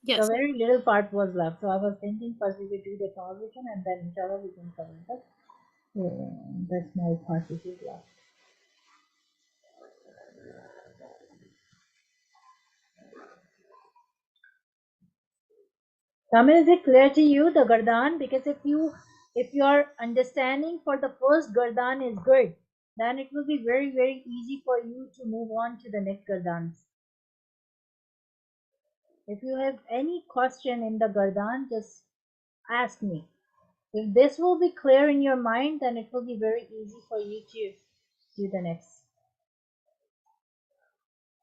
So Yes. very little part was left. So I was thinking first we will do the translation and then inshallah we can cover the small part which is left. Kamil, is it clear to you the Gardan? Because if your understanding for the first Gardan is good, then it will be very, very easy for you to move on to the next Gardans. If you have any question in the Gardan, just ask me. If this will be clear in your mind, then it will be very easy for you to do the next.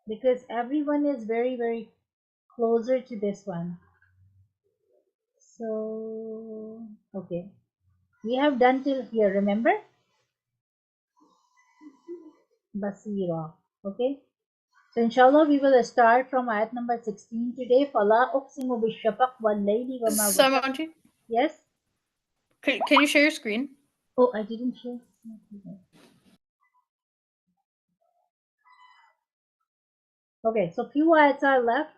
Because everyone is very, very closer to this one. So, okay. We have done till here, remember? Basira. Okay. So, inshallah, we will start from ayat number 16 today. Fala uqsimu bishafaq wal layli wa ma wasaq. Samanji, Yes? can you share your screen? Oh, I didn't share. Okay, so few ayats are left.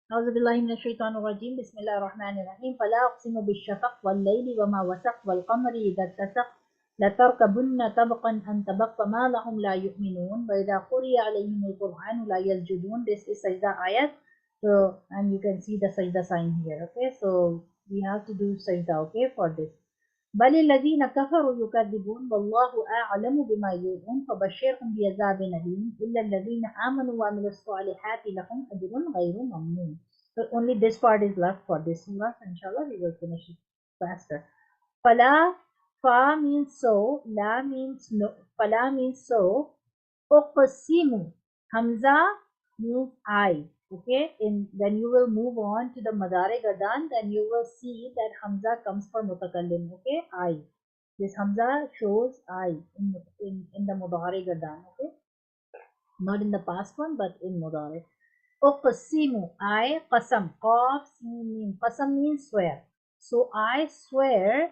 أعوذ بالله من الشيطان الرجيم بسم الله الرحمن الرحيم فلا أقسم بالشفق والليل وما وسق والقمر إذا اتسق لتركبن طبقا عن طبق فما لهم لا يؤمنون وإذا قرئ عليهم القرآن لا يسجدون. This is sajda ayat. So and you can see the sajda sign here. Okay, so we have to do sajda. Okay, for this. بل الذين كفروا يكذبون والله أعلم بما يوعون فبشرهم بعذاب أليم إلا الذين آمنوا وعملوا الصالحات لهم أجر غير ممنون. So only this part is left for this surah. Inshallah we will finish it faster. Fala, fa means so, la means no, fala means so, uqsimu, hamza means I. Okay, when you will move on to the madare gadan, then you will see that hamza comes for mutakallim. Okay, I. This hamza shows I in the mudare gadan. Okay, not in the past one, but in mudare. Uqsimu, I, qasam, qaf, sin, mim. Qasam means swear. So I swear,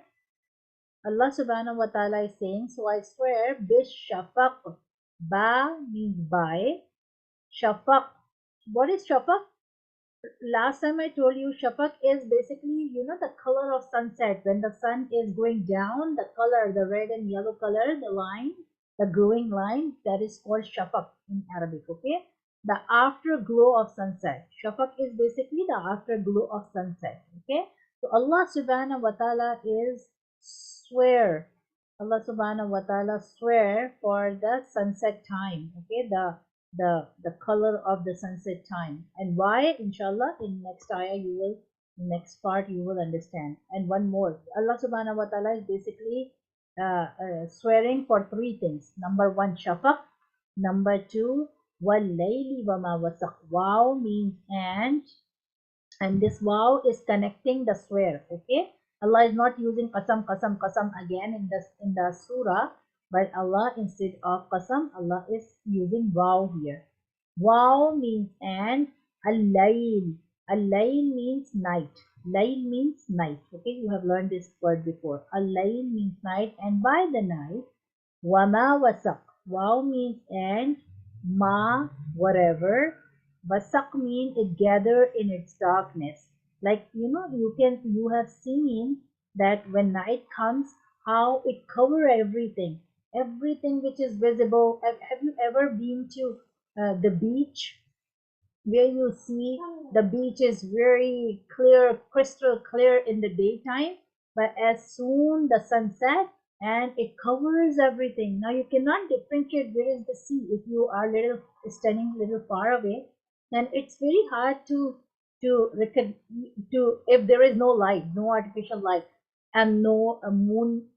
Allah subhanahu wa ta'ala is saying, so I swear, bishafaq. Ba means by. Shafaq. What is shafaq? Last time I told you shafaq is basically, the color of sunset. When the sun is going down, the color, the red and yellow color, the line, the glowing line, that is called shafaq in Arabic. Okay, the afterglow of sunset. Shafaq is basically the afterglow of sunset. Okay, so Allah subhanahu wa ta'ala is swear. Allah subhanahu wa ta'ala swear for the sunset time. Okay, the color of the sunset time. And why? Inshallah, in next ayah you will, next part you will understand. And one more, Allah subhanahu wa ta'ala is basically swearing for three things. Number one, shafaq. Number two, wal layli wa ma wasaq. Wow means and this wow is connecting the swear. Okay, Allah is not using qasam qasam qasam again in the surah, but Allah, instead of qasam, Allah is using wow here. Wow means and. Al-layl. Al-layl means night. Layl means night. Okay, you have learned this word before. Al-layl means night, and by the night, wama wasaq. Wow means and. Ma, whatever. Wasaq means it gathered in its darkness. Like, you have seen that when night comes, how it cover everything. Everything which is visible. Have you ever been to the beach, where you see the beach is very clear, crystal clear in the daytime, but as soon the sun set and it covers everything. Now you cannot differentiate where is the sea if you are standing little far away. Then it's very hard to if there is no light, no artificial light, and no moon,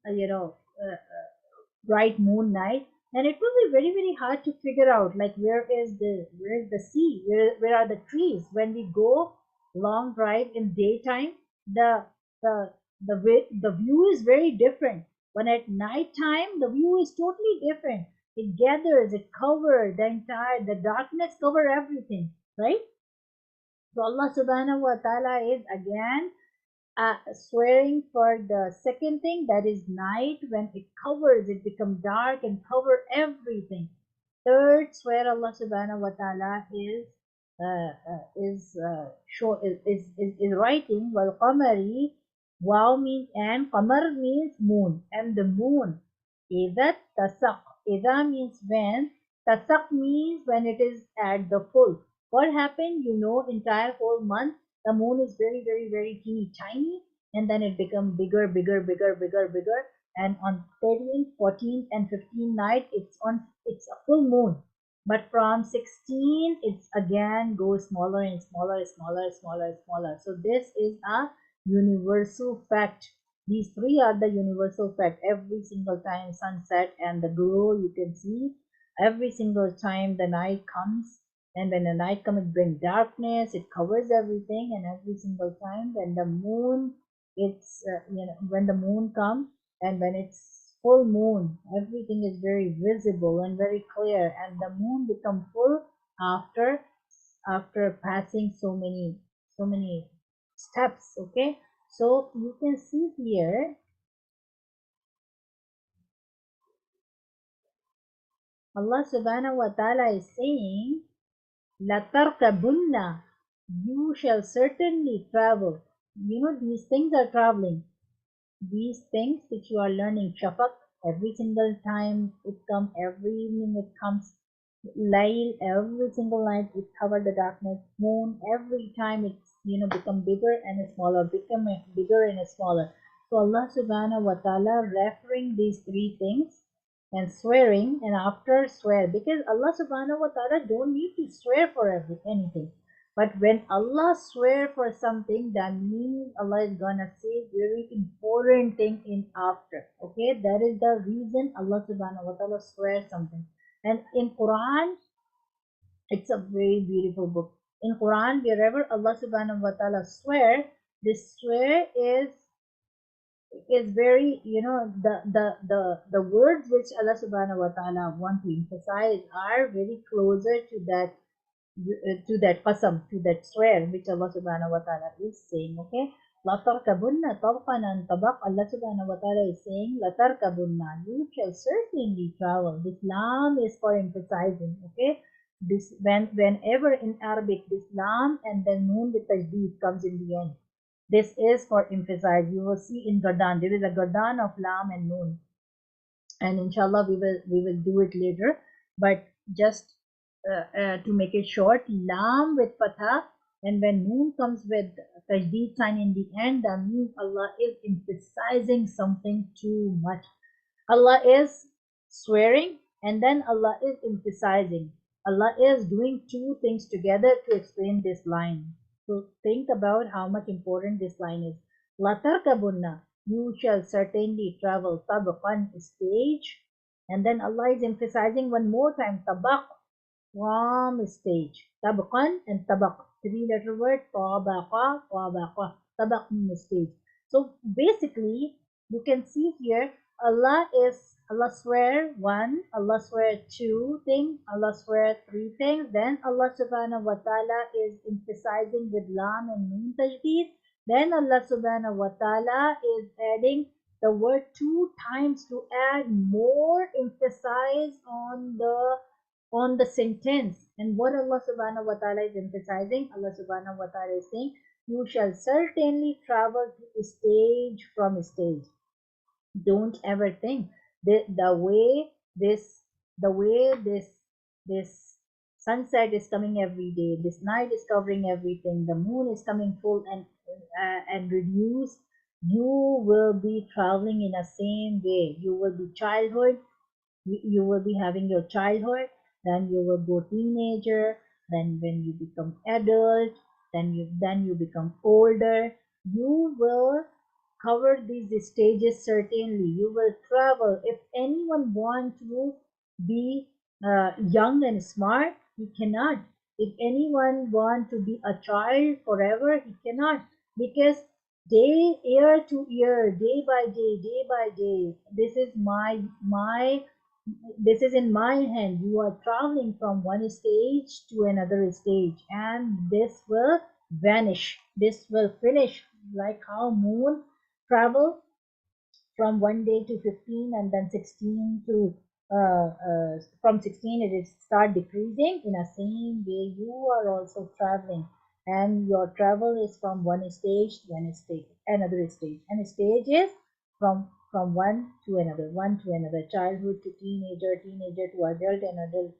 bright moon night, and it will be very very hard to figure out like where is the sea, where are the trees. When we go long drive in daytime, the the the view is very different. When at night time the view is totally different. It gathers, it covers the darkness cover everything, right? So Allah subhanahu wa ta'ala is again swearing for the second thing, that is night. When it covers, it becomes dark and cover everything. Third swear Allah subhanahu wa ta'ala is writing wal qamari. Wow means and, qamar means moon, and the moon. Idha tasaq. Idha means when, tasaq means when it is at the full. What happened? Entire whole month the moon is very very very teeny tiny, and then it becomes bigger bigger bigger bigger bigger, and on 13th, 14th and 15th night it's a full moon. But from 16 it's again goes smaller and smaller, smaller, smaller, smaller. So this is a universal fact. These three are the universal fact. Every single time sunset and the glow you can see, every single time the night comes, and when the night comes, it brings darkness, it covers everything, and every single time when the moon, when the moon comes, and when it's full moon, everything is very visible and very clear, and the moon becomes full after passing so many steps. Okay, so you can see here, Allah subhanahu wa ta'ala is saying, Latarkabunna, you shall certainly travel. These things are traveling. These things which you are learning, shafaq, every single time it comes, every evening it comes. Layl, every single night it covers the darkness. Moon, every time it's become bigger and smaller, become bigger and smaller. So Allah subhanahu wa ta'ala referring these three things and swearing, and after swear, because Allah subhanahu wa ta'ala don't need to swear for anything. But when Allah swear for something, that means Allah is gonna say very important thing in after. Okay, that is the reason Allah subhanahu wa ta'ala swear something. And in Quran, it's a very beautiful book. In Quran, wherever Allah subhanahu wa ta'ala swear, this swear is very, the words which Allah subhanahu wa ta'ala want to emphasize are very closer to that qasam, to that swear which Allah subhanahu wa ta'ala is saying. Okay, la tarkabunna tabqan an tabaq. Allah subhanahu wa ta'ala is saying la tarkabunna, you shall certainly travel. This lam is for emphasizing. Okay, this whenever in Arabic this lam and then noon with tajdeed comes in the end, this is for emphasize. You will see in gardan there is a gardan of lam and noon, and inshallah we will do it later. But just to make it short, lam with fatha And when noon comes with tajdeed sign in the end, that means Allah is emphasizing something too much. Allah is swearing and then Allah is emphasizing. Allah is doing two things together to explain this line. So think about how much important this line is. Latarkabunna, you shall certainly travel tabaqan stage. And then Allah is emphasizing one more time, tabaq, from stage. Tabaqan and tabaq. Three-letter word, tabaqa, tabaqa. Tabaq means stage. So basically, you can see here, Allah swear one, Allah swear two things, Allah swear three things. Then Allah subhanahu wa ta'ala is emphasizing with lam and noon tajdeed. Then Allah subhanahu wa ta'ala is adding the word two times to add more emphasis on the sentence. And what Allah subhanahu wa ta'ala is emphasizing, Allah subhanahu wa ta'ala is saying, you shall certainly travel to stage from stage. Don't ever think the way this sunset is coming every day, this night is covering everything, the moon is coming full and reduced, you will be traveling in the same way. You will be childhood, you will be having your childhood, then you will go teenager, then when you become adult, then you become older, you will cover these stages. Certainly you will travel. If anyone want to be young and smart, he cannot. If anyone want to be a child forever, he cannot, because day, year to year, day by day, day by day, this is in my hand. You are traveling from one stage to another stage, and this will vanish. This will finish, like how moon travel from one day to 15, and then 16 to from 16 it is start decreasing. In the same way, you are also traveling, and your travel is from one stage to another stage, and stage is from one to another, childhood to teenager, teenager to adult, and adult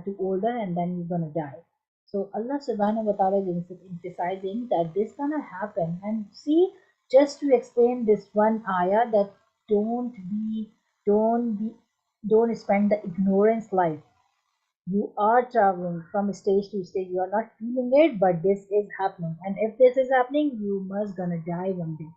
to older, and then you're gonna die. So Allah subhanahu wa ta'ala is emphasizing that this gonna happen. And see, just to explain this one ayah, that don't be don't be don't spend the ignorance life. You are traveling from stage to stage, you are not feeling it, but this is happening, and if this is happening, you must gonna die one day.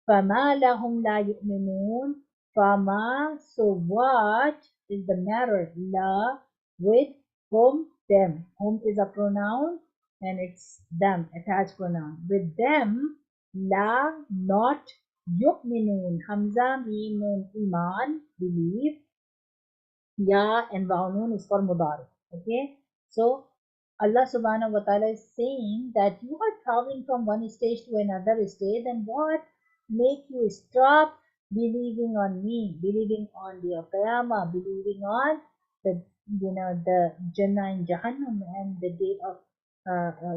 فَمَا لَهُمْ لَا يُؤْمِنُونَ. فَمَا, so what is the matter? La, with whom, them. Whom is a pronoun, and it's them, attached pronoun. With them, la, not, yu'minun, hamza, mim, iman, believe, ya and Waunun is for Mudari. Okay, so Allah subhanahu wa ta'ala is saying that you are traveling from one stage to another stage, and what make you stop believing on me, believing on the Qiyamah, believing on the the Jannah and Jahannam and the day of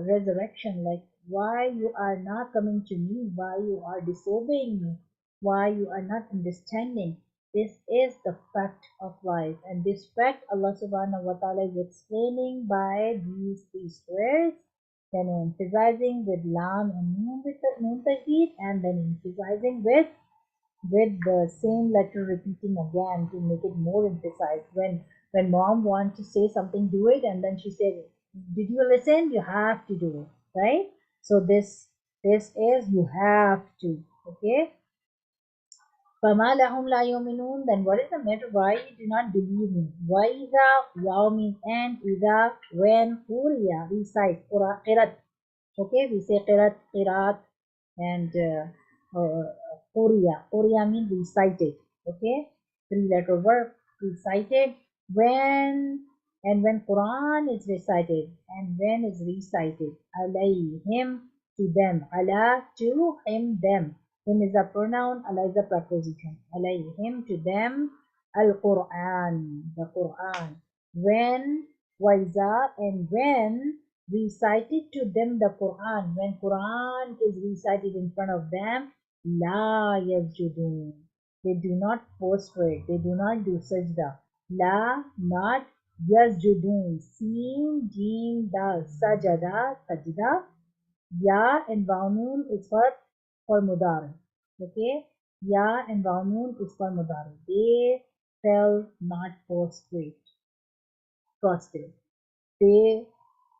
resurrection? Like, why you are not coming to me, why you are disobeying me, why you are not understanding? This is the fact of life, and this fact Allah subhanahu wa ta'ala is explaining by these three squares, then emphasizing with lam and noon with the noon tajdeed, and then emphasizing with the same letter repeating again to make it more emphasized. When mom wants to say something, do it, and then she said, did you listen? You have to do it, right? So this is you have to, okay? فَمَا لَهُمْ لَا يُؤْمِنُونَ. Then what is the matter? Why you do not believe me? وَإِذَا, wow means and, إِذَا, when, قُرِيَ, recite, قِرَت. Okay, we say قِرَت, قِرَات, and قُرِيَ. قُرِيَ means recited. Okay, three-letter verb, recited. When, and when Quran is recited, and when is recited, alayhim, to them, ala, to him, them. Him is a pronoun, Allah is a preposition. Alayhim, to them, al-Quran, the Quran. When, waiza, and when recited to them the Quran, when Quran is recited in front of them, la yasjudun, they do not prostrate, they do not do sajda. La, not, Yasjudun, Sin, Jim, Dal, Sajada, Sajda. Ya and Vaunun is for Mudar. Okay? Ya and Vaunun is for Mudar. They fell not prostrate. They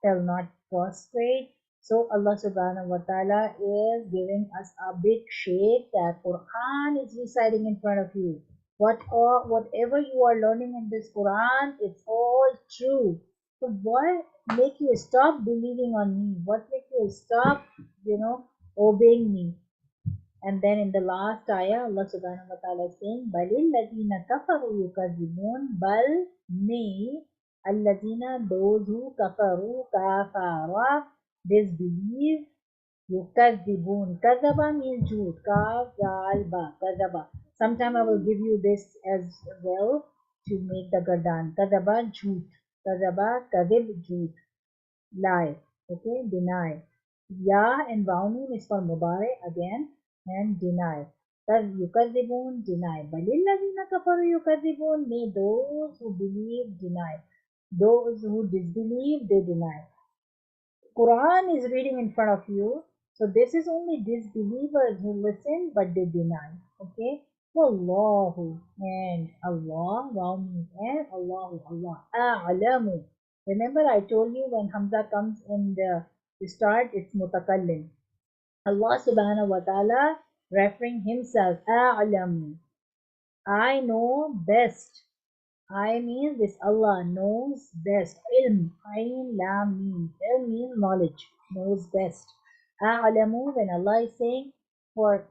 shall not prostrate. So Allah subhanahu wa ta'ala is giving us a big shake that Quran is reciting in front of you. Whatever you are learning in this Quran, it's all true. So what make you stop believing on me? What make you stop, obeying me? And then in the last ayah, Allah subhanahu wa ta'ala is saying, Balil ladina kafaru yukazibun, Bal may alladina, those who kafaru, kafara, disbelieve, yukazibun. Kazaba means jhoot, kaf, zal, ba, kazaba. Sometime I will give you this as well to make the gardan. Kazaba, jhoot. Kazaba, kazib, jhoot. Lie. Okay, deny. Ya and Vaunun is for Mubare again and deny. Thus Yukazibun deny. Balilladina kafaru Yukazibun, may those who believe deny. Those who disbelieve they deny. Quran is reading in front of you. So this is only disbelievers who listen but they deny. Okay? Wallahu and Allah, wow means and Allahu Allah. A'lamu. Remember I told you when Hamza comes in the start, it's mutakallim. Allah subhanahu wa ta'ala referring himself. A'lamu. I know best. I means this Allah knows best. Ilm. Ain lam means. Ilm means knowledge. Knows best. A'lamu when Allah is saying for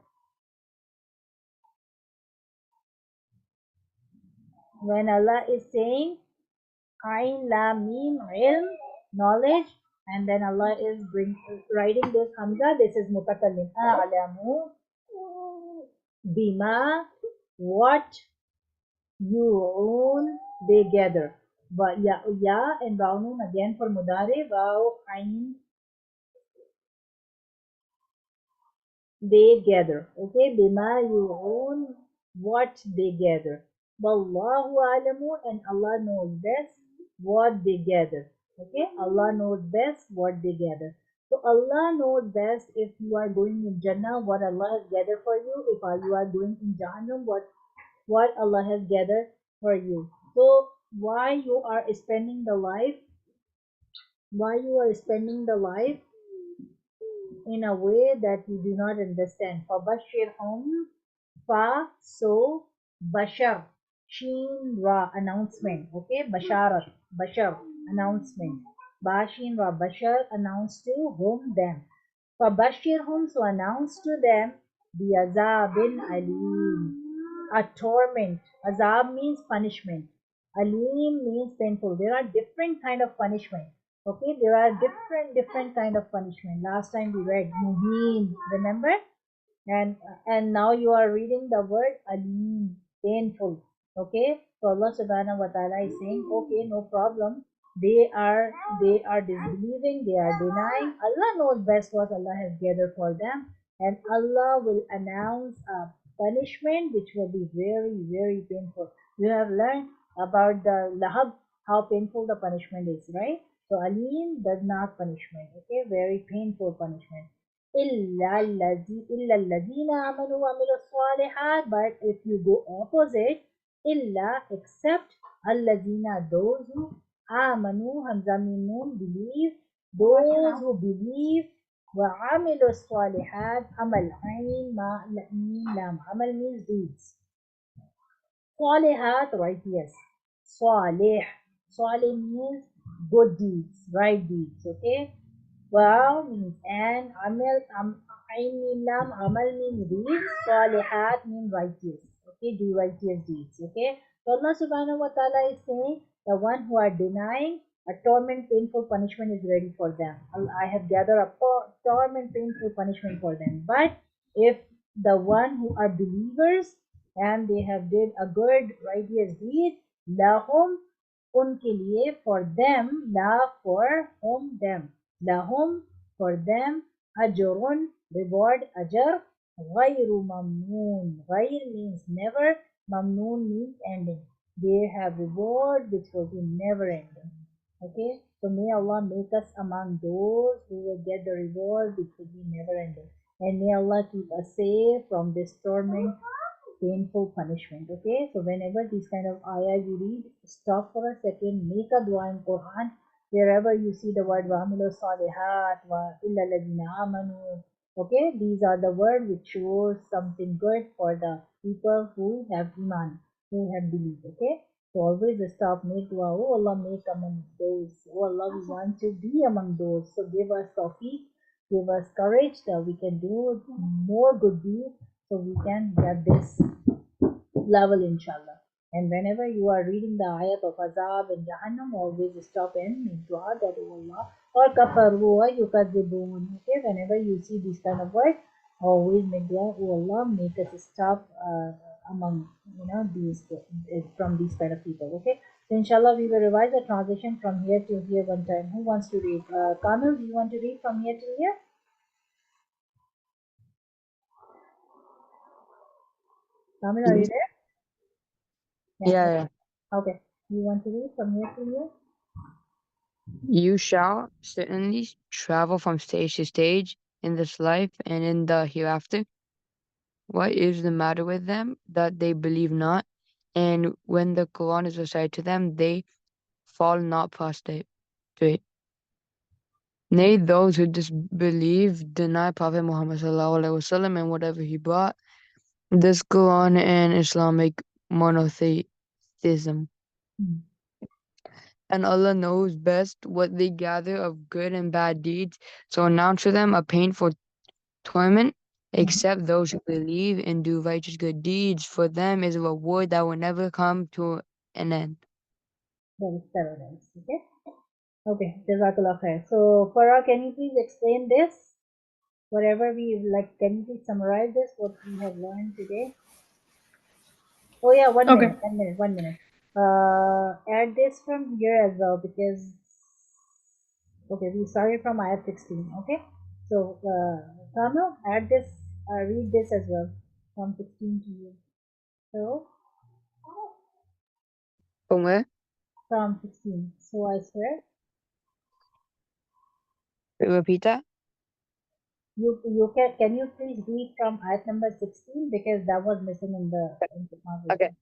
when Allah is saying Ain lam mim ilm knowledge and then Allah is writing this hamza. This is mutakallim. A'lamu bima what you own they gather. But ya and Vaunun again for mudare. Wow ain they gather. Okay, bima you own what they gather. Wallahu alamu and Allah knows best what they gather. Okay, Allah knows best what they gather. So Allah knows best if you are going in Jannah, what Allah has gathered for you. If you are going in Jahannam, what Allah has gathered for you. So why you are spending the life, why you are spending the life in a way that you do not understand. فَبَشِّرْهُمْ Fa, so, Bashar, Sheen Ra, announcement. Okay, Basharat, Bashar, announcement. Bashin Ra, Bashar, announced to whom them. Fabashirhum, so announce to them, the Azabin Alim, a torment. Azab means punishment. Alim means painful. There are different kind of punishment. Okay, there are different kind of punishment. Last time we read Muheen, remember? And now you are reading the word alim, painful. Okay, so Allah subhanahu wa ta'ala is saying, okay, no problem. They are disbelieving, they are denying. Allah knows best what Allah has gathered for them, and Allah will announce a punishment which will be very, very painful. You have learned about the lahab, how painful the punishment is, right? So alim does not punishment, okay, very painful punishment. إلا الذين آمنوا وعملوا الصالحات, but if you go opposite, إلا except الذين, those who آمنوا همزة من نون, believe, those who believe, وعملوا الصالحات عمل عين ما ميم لام, عمل means deeds, صالحات righteous, صالح, صالح means good deeds, right deeds. Okay, Wow means and amal ain mean lam, amal means deeds, salihat mean righteous. Okay, do righteous deeds. Okay. So Allah subhanahu wa ta'ala is saying the one who are denying a torment painful punishment is ready for them. I have gathered a torment painful punishment for them. But if the one who are believers and they have did a good righteous deed, lahum उनके लिए for them, la for whom them, lahum for them, ajrun reward, ajr, غير mamnoon. غير means never, mamnoon means ending. They have reward which will be never ending. Okay, so may Allah make us among those who will get the reward which will be never ending. And may Allah keep us safe from this torment, painful punishment. Okay, so whenever these kind of ayah you read, stop for a second, make a dua in Quran. Wherever you see the word wa'amilu salihat wa illa ladina amanu, okay, these are the word which shows something good for the people who have iman, who have believed. Okay, so always stop, make dua. Oh Allah, make among those. Oh Allah, we want to be among those. So give us tawfiq, give us courage that we can do more good deeds so we can get this level, inshallah. And whenever you are reading the ayat of azab and jahannam, always stop and make dua that, oh Allah, or kafaru or yukadzibun. Okay, whenever you see this kind of word, always make dua, oh Allah, make us stop among these from these kind of people. Okay, so inshallah we will revise the transition from here to here one time. Who wants to read? Kamil, do you want to read from here to here? Kamil, are you there? Yeah, yeah. Okay. You want to read from here to here? You shall certainly travel from stage to stage in this life and in the hereafter. What is the matter with them that they believe not? And when the Quran is recited to them, they fall not prostrate. Nay, those who disbelieve deny Prophet Muhammad ﷺ and whatever he brought, this Quran and Islamic monotheism. Hmm. And Allah knows best what they gather of good and bad deeds. So announce to them a painful torment, Mhm. except those who believe and do righteous good deeds. For them is a reward that will never come to an end. That is paradise. Okay. Okay. Jazakallah khair. So, Farah, can you please explain this? Whatever we like, can you please summarize this? What we have learned today? Oh yeah, one Okay. minute, 1 minute, 1 minute. Add this from here as well because okay, we started from ayat 16. Okay. So, Kamil, add this. Read this as well from 16 to you. So, From where? from 16. So I swear. Repeat that? You can you please read from ayat number 16 because that was missing in the Okay. translation.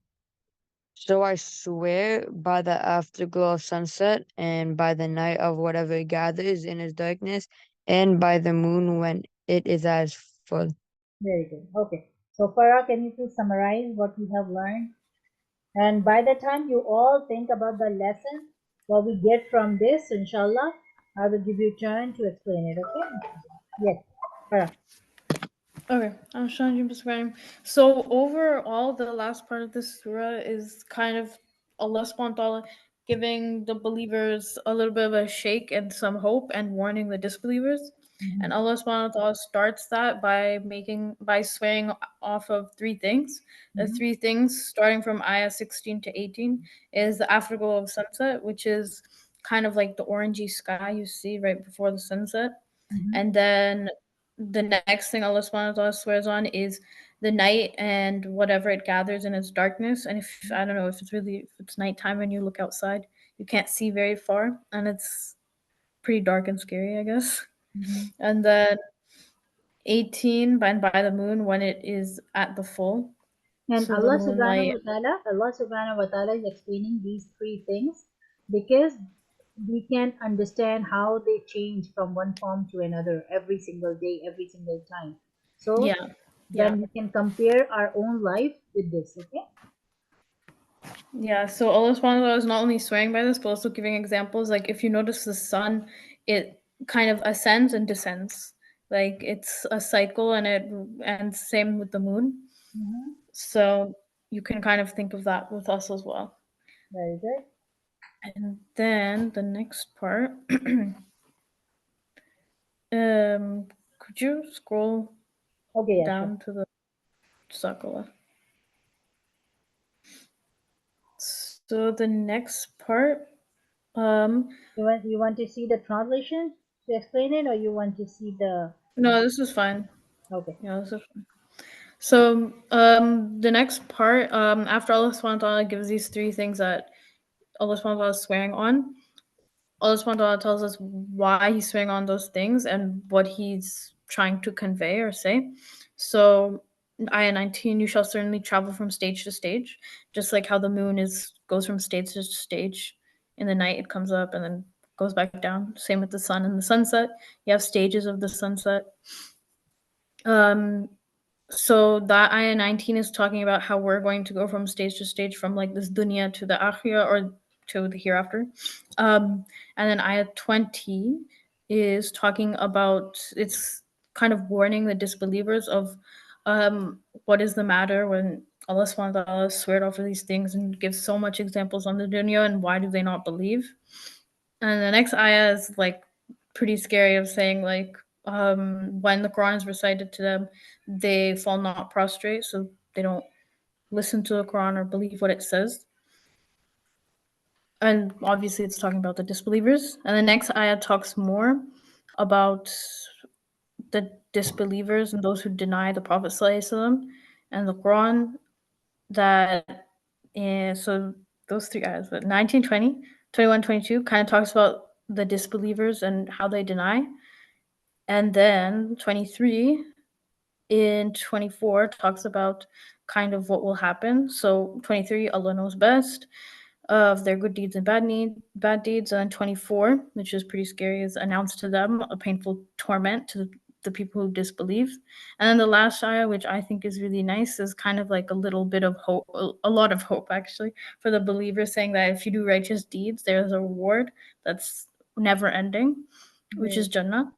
So I swear by the afterglow of sunset, and by the night of whatever gathers in its darkness, and by the moon when it is as full. Very good. Okay. So Farah, can you please summarize what we have learned? And by the time you all think about the lesson, what we get from this, inshallah, I will give you a turn to explain it. Okay? Yes. Farah. Okay, I'm showing you Instagram. So overall, the last part of this surah is kind of Allah subhanahu wa ta'ala giving the believers a little bit of a shake and some hope and warning the disbelievers. Mm-hmm. And Allah subhanahu wa ta'ala starts that by swearing off of three things. The Mm-hmm. three things starting from ayah 16 to 18 is the afterglow of sunset, which is kind of like the orangey sky you see right before the sunset. Mm-hmm. And then the next thing Allah subhanahu wa ta'ala swears on is the night and whatever it gathers in its darkness. And if I don't know if it's nighttime and you look outside, you can't see very far and it's pretty dark and scary, I guess. Mm-hmm. And then 18 by the moon when it is at the full. And So the moonlight. Allah Subhanahu wa Taala is explaining these three things because we can understand how they change from one form to another every single day, every single time. So Yeah. Yeah. then we can compare our own life with this. Okay. Yeah, so Allah subhanahu wa ta'ala is not only swearing by this, but also giving examples. Like if you notice the sun, it kind of ascends and descends. Like it's a cycle and same with the moon. Mm-hmm. So you can kind of think of that with us as well. Very good. And then the next part, could you scroll Okay. Yeah. Sure. down to the Sakala? So the next part, You want to see the translation to explain it, or you want to see the? no, this is fine. Okay. Yeah, this is fine. So the next part, after Allah subhanahu wa ta'ala gives these three things that Allah subhanahu wa ta'ala is swearing on, Allah subhanahu wa ta'ala tells us why he's swearing on those things and what he's trying to convey or say. So ayah 19, you shall certainly travel from stage to stage, just like how the moon goes from stage to stage. In the night it comes up and then goes back down. Same with the sun and the sunset. You have stages of the sunset. So that ayah 19 is talking about how we're going to go from stage to stage, from like this dunya to the akhirah, or to the hereafter. And then ayah 20 is talking about, it's kind of warning the disbelievers of what is the matter when Allah subhanahu wa ta'ala swear over these things and gives so much examples on the dunya, and why do they not believe. And the next ayah is like pretty scary, of saying like when the Quran is recited to them, they fall not prostrate, so they don't listen to the Quran or believe what it says. And obviously it's talking about the disbelievers. And the next ayah talks more about the disbelievers and those who deny the Prophet ﷺ and the Quran. That so those three ayahs, but 19, 20, 21, 22 kind of talks about the disbelievers and how they deny. And then 23 in 24 talks about kind of what will happen. So 23, Allah knows best of their good deeds and bad deeds. And then 24, which is pretty scary, is announced to them a painful torment to the people who disbelieve. And then the last ayah, which I think is really nice, is kind of like a little bit of hope, a lot of hope actually, for the believers, saying that if you do righteous deeds, there's a reward that's never ending, which is Jannah.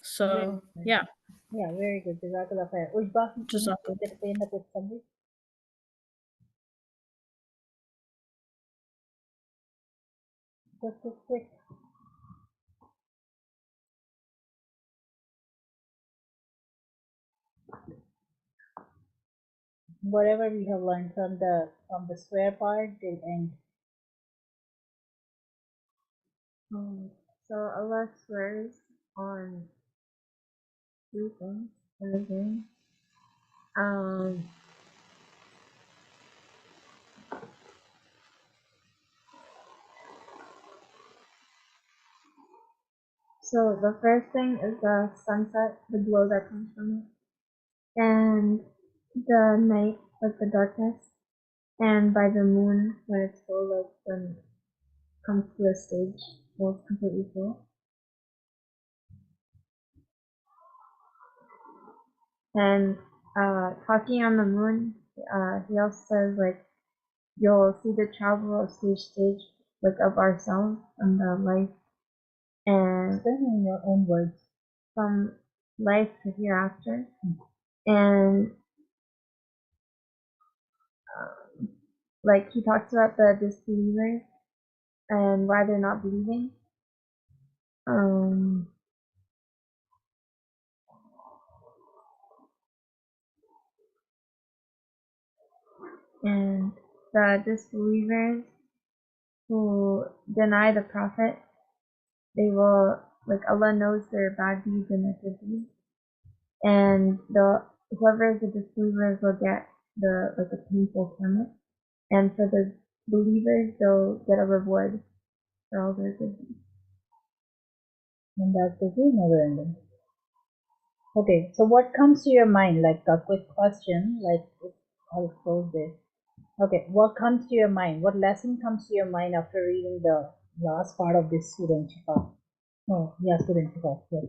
So yeah. Yeah, very good. Jazakallah khair. Ujba, can you please explain the quick summary? Just a quick. Whatever we have learned from the square part till end. So Allah swears on three things in the dream. So the first thing is the sunset, the glow that comes from it, and the night, like the darkness, and by the moon when it's full, like when it comes to a stage where it's completely full. And talking on the moon, he also says like you'll see the travel of stage like of ourselves and the life, and Explain in your own words. from life to hereafter. And like he talks about the disbelievers and why they're not believing. And the disbelievers who deny the Prophet, they will, like Allah knows their bad deeds and their good deeds, and the whoever is the disbelievers will get the like a painful torment, and for the believers they'll get a reward for all their good deeds. And that's the thing, never ending. Okay, so what comes to your mind, like a quick question, like I'll close this. Okay, what comes to your mind? What lesson comes to your mind after reading the last part of this student Shifa? Oh, yeah, student Shifa. Yes.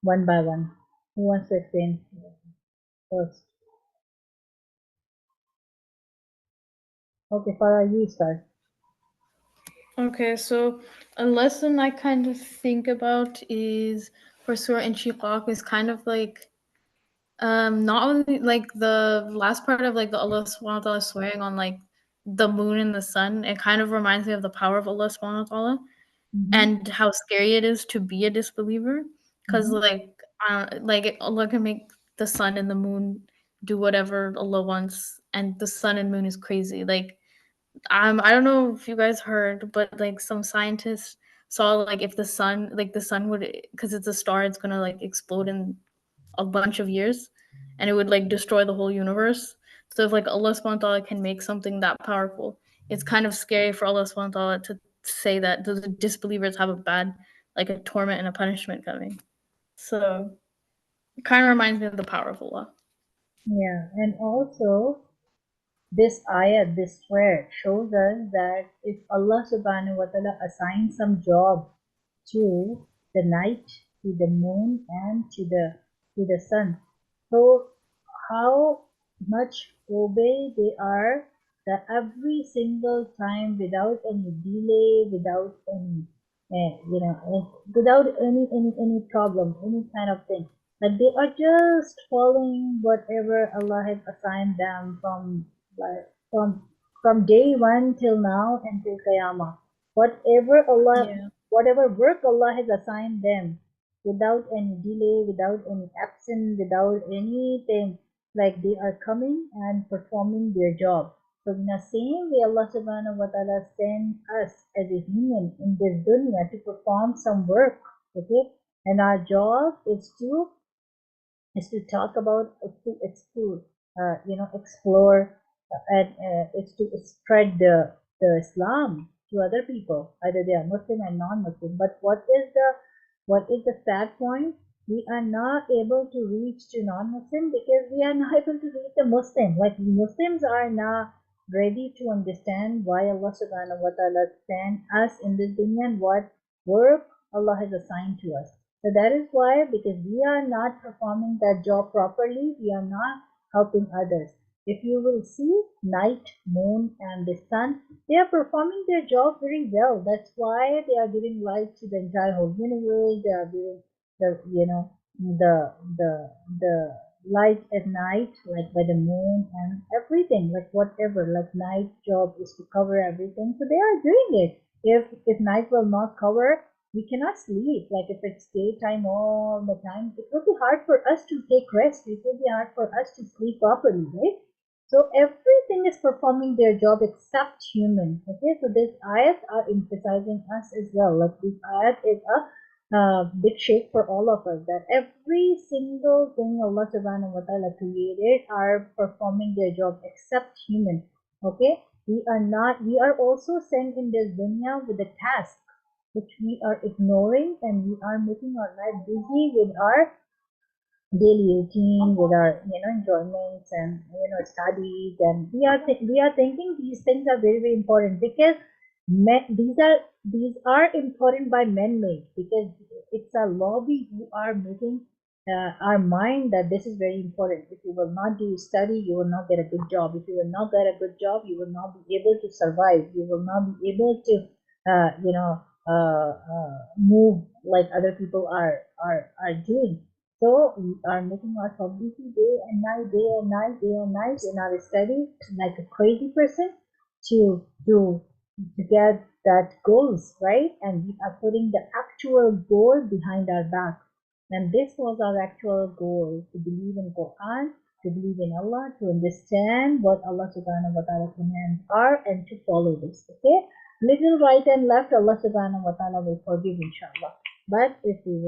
One by one. Who wants to explain first? Okay, Farah, you start. Okay, so a lesson I kind of think about is for Surah Inshiqaq is kind of like not only like the last part of like the Allah subhanahu wa ta'ala swearing on like the moon and the sun, it kind of reminds me of the power of Allah subhanahu wa ta'ala and how scary it is to be a disbeliever, because like Allah can make the sun and the moon do whatever Allah wants, and the sun and moon is crazy. Like I don't know if you guys heard, but like some scientists saw like if the sun would, because it's a star, it's gonna like explode in a bunch of years. and it would like destroy the whole universe. So if like Allah subhanahu wa ta'ala can make something that powerful, it's kind of scary for Allah subhanahu wa ta'ala to say that the disbelievers have a bad, like a torment and a punishment coming. So it kind of reminds me of the power of Allah. Yeah, and also this ayat, this swear, shows us that if Allah subhanahu wa ta'ala assigns some job to the night, to the moon, and to the sun, so how much obey they are, that every single time without any delay, without any without any problem, any kind of thing, that they are just following whatever Allah has assigned them like from from day one till now until Qiyamah. Whatever Allah, Yeah. whatever work Allah has assigned them, without any delay, without any absence, without anything, like they are coming and performing their job. So in the same way, Allah subhanahu wa ta'ala sent us as a human in this dunya to perform some work, okay? And our job is to talk about, to explore, explore, and is to spread the Islam to other people, either they are Muslim and non-Muslim. But what is the sad point? We are not able to reach to non-Muslim because we are not able to reach the Muslim. Like Muslims are not ready to understand why Allah subhanahu wa ta'ala sent us in this dunya and what work Allah has assigned to us. So that is why, because we are not performing that job properly, we are not helping others. If you will see night, moon, and the sun, they are performing their job very well. That's why they are giving light to the entire whole universe. They are giving the the light at night, like by the moon and everything, like whatever, like night job is to cover everything. So they are doing it. If night will not cover, we cannot sleep. Like if it's daytime all the time, it will be hard for us to take rest. It will be hard for us to sleep properly, right? So everything is performing their job except human. Okay, so these ayats are emphasizing us as well. Like this ayat is a big shake for all of us, that every single thing Allah subhanahu wa ta'ala created are performing their job except human. Okay, we are also sent in this dunya with a task which we are ignoring, and we are making our life busy with our daily routine, with our enjoyments and studies, and we are thinking these things are very very important because these are important by men made, because it's a lobby who are making our mind that this is very important. If you will not do study, you will not get a good job. If you will not get a good job, you will not be able to survive. You will not be able to move like other people are doing. So we are making ourselves busy day and night, day and night, day and night in our study, like a crazy person, to to to get that goals right, and we are putting the actual goal behind our back. And this was our actual goal: to believe in Quran, to believe in Allah, to understand what Allah subhanahu wa ta'ala commands are, and to follow this. Okay, little right and left, Allah subhanahu wa ta'ala will forgive, inshallah. But if we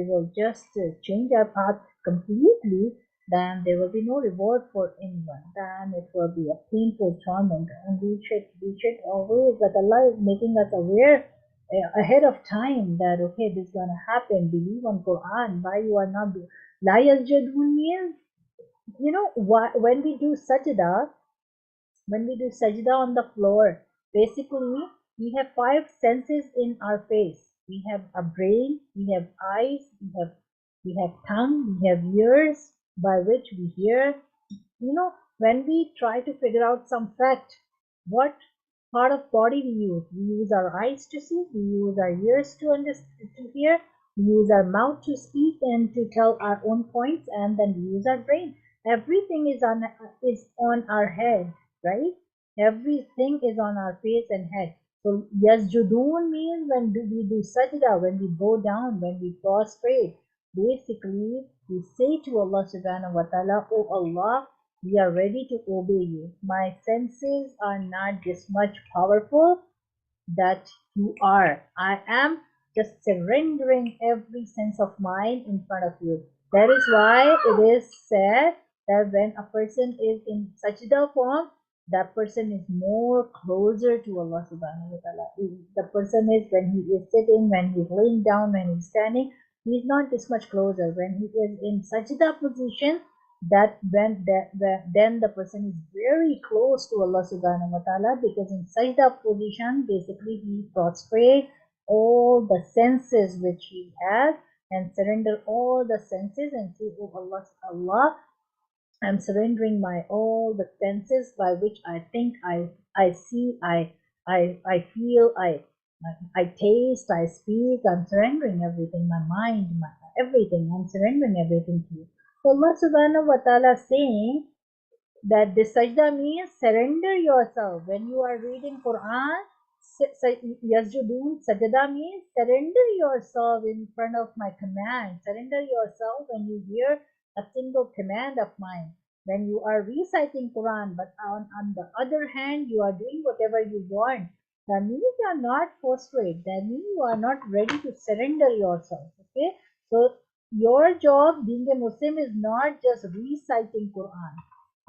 will just change our path completely, then there will be no reward for anyone. Then it will be a painful torment, and we should always, that Allah is making us aware ahead of time, that okay, this is gonna happen. Believe on Quran. Why you are not? La yasjudun means, when we do sajda, on the floor, basically we have five senses in our face. We have a brain, we have eyes, we have tongue, we have ears by which we hear. When we try to figure out some fact, what part of body we use our eyes to see, we use our ears to understand, to hear, we use our mouth to speak and to tell our own points, and then we use our brain. Everything is on our head, right? Everything is on our face and head. So yasjudun means we do sajda, when we bow down, when we prostrate. Basically, we say to Allah subhanahu wa ta'ala, "Oh Allah, we are ready to obey you. My senses are not this much powerful that you are. I am just surrendering every sense of mine in front of you. That is why it is said that when a person is in sajda form, that person is more closer to Allah subhanahu wa ta'ala. The person is, when he is sitting, when he's laying down, when he's standing, he's not this much closer. When he is in sajda position, then the person is very close to Allah subhanahu wa ta'ala, because in sajda position basically he prostrate all the senses which he has and surrender all the senses and say, oh Allah, I'm surrendering my all the senses by which I think, I see, I feel, I taste, I speak. I'm surrendering everything, my mind, my everything. I'm surrendering everything to you. So Allah Subhanahu wa Taala saying that this sajda means surrender yourself. When you are reading Quran, yasjudun, sajda means surrender yourself in front of my command. Surrender yourself when you hear a single command of mine. When you are reciting Quran, but on the other hand, you are doing whatever you want, that means you are not prostrate. That means you are not ready to surrender yourself. Okay? So your job being a Muslim is not just reciting Quran.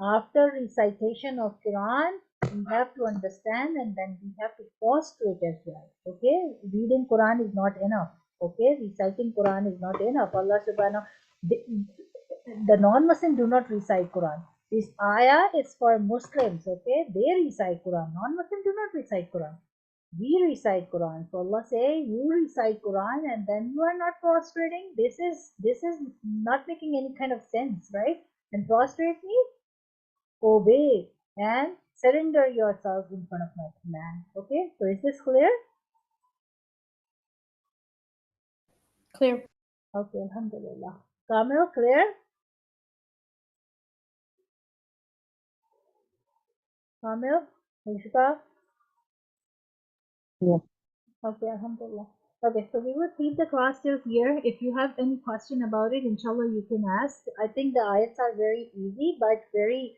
After recitation of Quran, we have to understand and then we have to prostrate as well. Okay, reading Quran is not enough. Okay, reciting Quran is not enough. Allah subhanahu, the non-Muslim do not recite Quran. This ayah is for Muslims. Okay, they recite Quran. Non-Muslim do not recite Quran. We recite Quran. So Allah say you recite Quran and then you are not prostrating. This is not making any kind of sense, right? And prostrate means obey and surrender yourself in front of my command. Okay, so is this clear? Clear. Okay, alhamdulillah. Kamil, clear? Kamil, Ishqa? Yeah. Okay, alhamdulillah. Okay, so we will keep the class till here. If you have any question about it, inshallah you can ask. I think the ayats are very easy, but very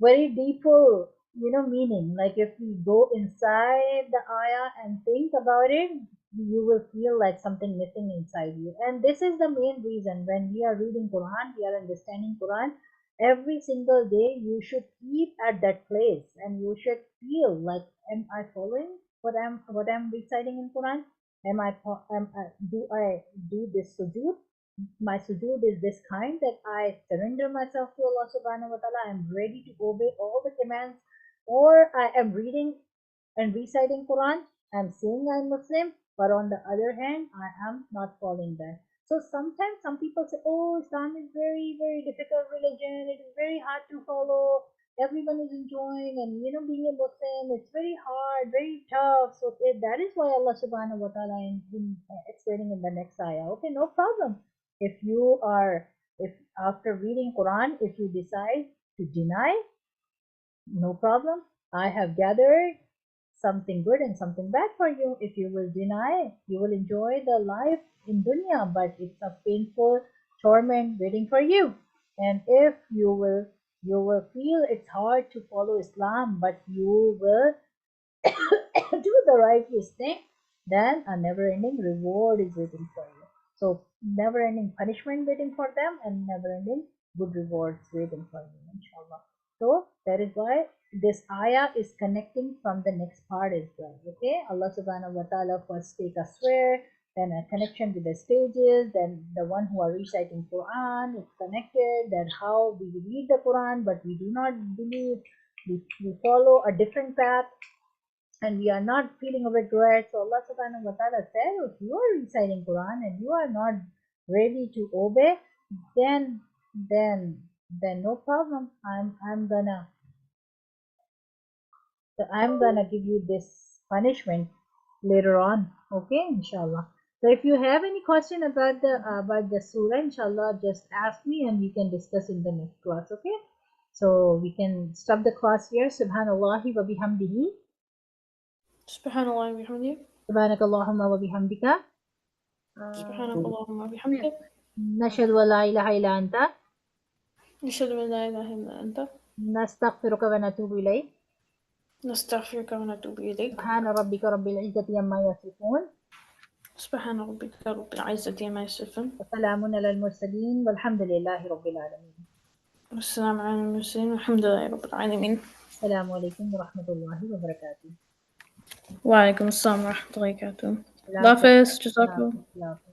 deeper, meaning. Like if we go inside the ayah and think about it, you will feel like something missing inside you. And this is the main reason when we are reading Quran, we are understanding Quran. Every single day, you should keep at that place, and you should feel like, am I following what I'm reciting in Quran? Do I do this sujood? My sujood is this kind that I surrender myself to Allah subhanahu wa ta'ala. I'm ready to obey all the commands, or I am reading and reciting Quran. I'm saying I'm Muslim, but on the other hand, I am not following that. So sometimes some people say, oh, Islam is very, very difficult religion. It is very hard to follow. Everyone is enjoying, and being a Muslim, it's very hard, very tough. So that is why Allah subhanahu wa ta'ala in explaining in the next ayah. Okay, no problem. If after reading Quran, if you decide to deny, no problem. I have gathered something good and something bad for you. If you will deny, you will enjoy the life in dunya, but it's a painful torment waiting for you. And if you will feel it's hard to follow Islam, but you will do the righteous thing, then a never-ending reward is waiting for you. So never-ending punishment waiting for them and never-ending good rewards waiting for you, inshallah. So that is why this ayah is connecting from the next part as well. Okay, Allah subhanahu wa ta'ala first take a swear, then a connection with the stages, then the one who are reciting Quran is connected, then how we read the Quran but we do not believe, we follow a different path and we are not feeling a regret. So Allah subhanahu wa ta'ala said, if you are reciting Quran and you are not ready to obey, then then no problem. I'm gonna give you this punishment later on. Okay, inshallah. So if you have any question about the surah, inshallah, just ask me and we can discuss in the next class. Okay. So we can stop the class here. Subhanallahi wa bihamdihi. Subhanallah wa bihamdihi. Subhanakallahumma wa bihamdika. Subhanakallahumma wa bihamdik. Nashhadu an la ilaha illa anta. Nashhadu an la ilaha illa anta. Nastaghfiruka wa natubu ilayk. Nastaghfiruka wa natubu ilayk. Subhana rabbika rabbil izzati amma yasifun. سبحان ربك رب العزة عما يصفون وسلام على المرسلين والحمد لله رب العالمين. والسلام على المرسلين والحمد لله رب العالمين. السلام عليكم ورحمة الله وبركاته. وعليكم السلام ورحمة الله وبركاته. الله الله حافظ. حافظ. جزاك الله الله. حافظ. الله حافظ.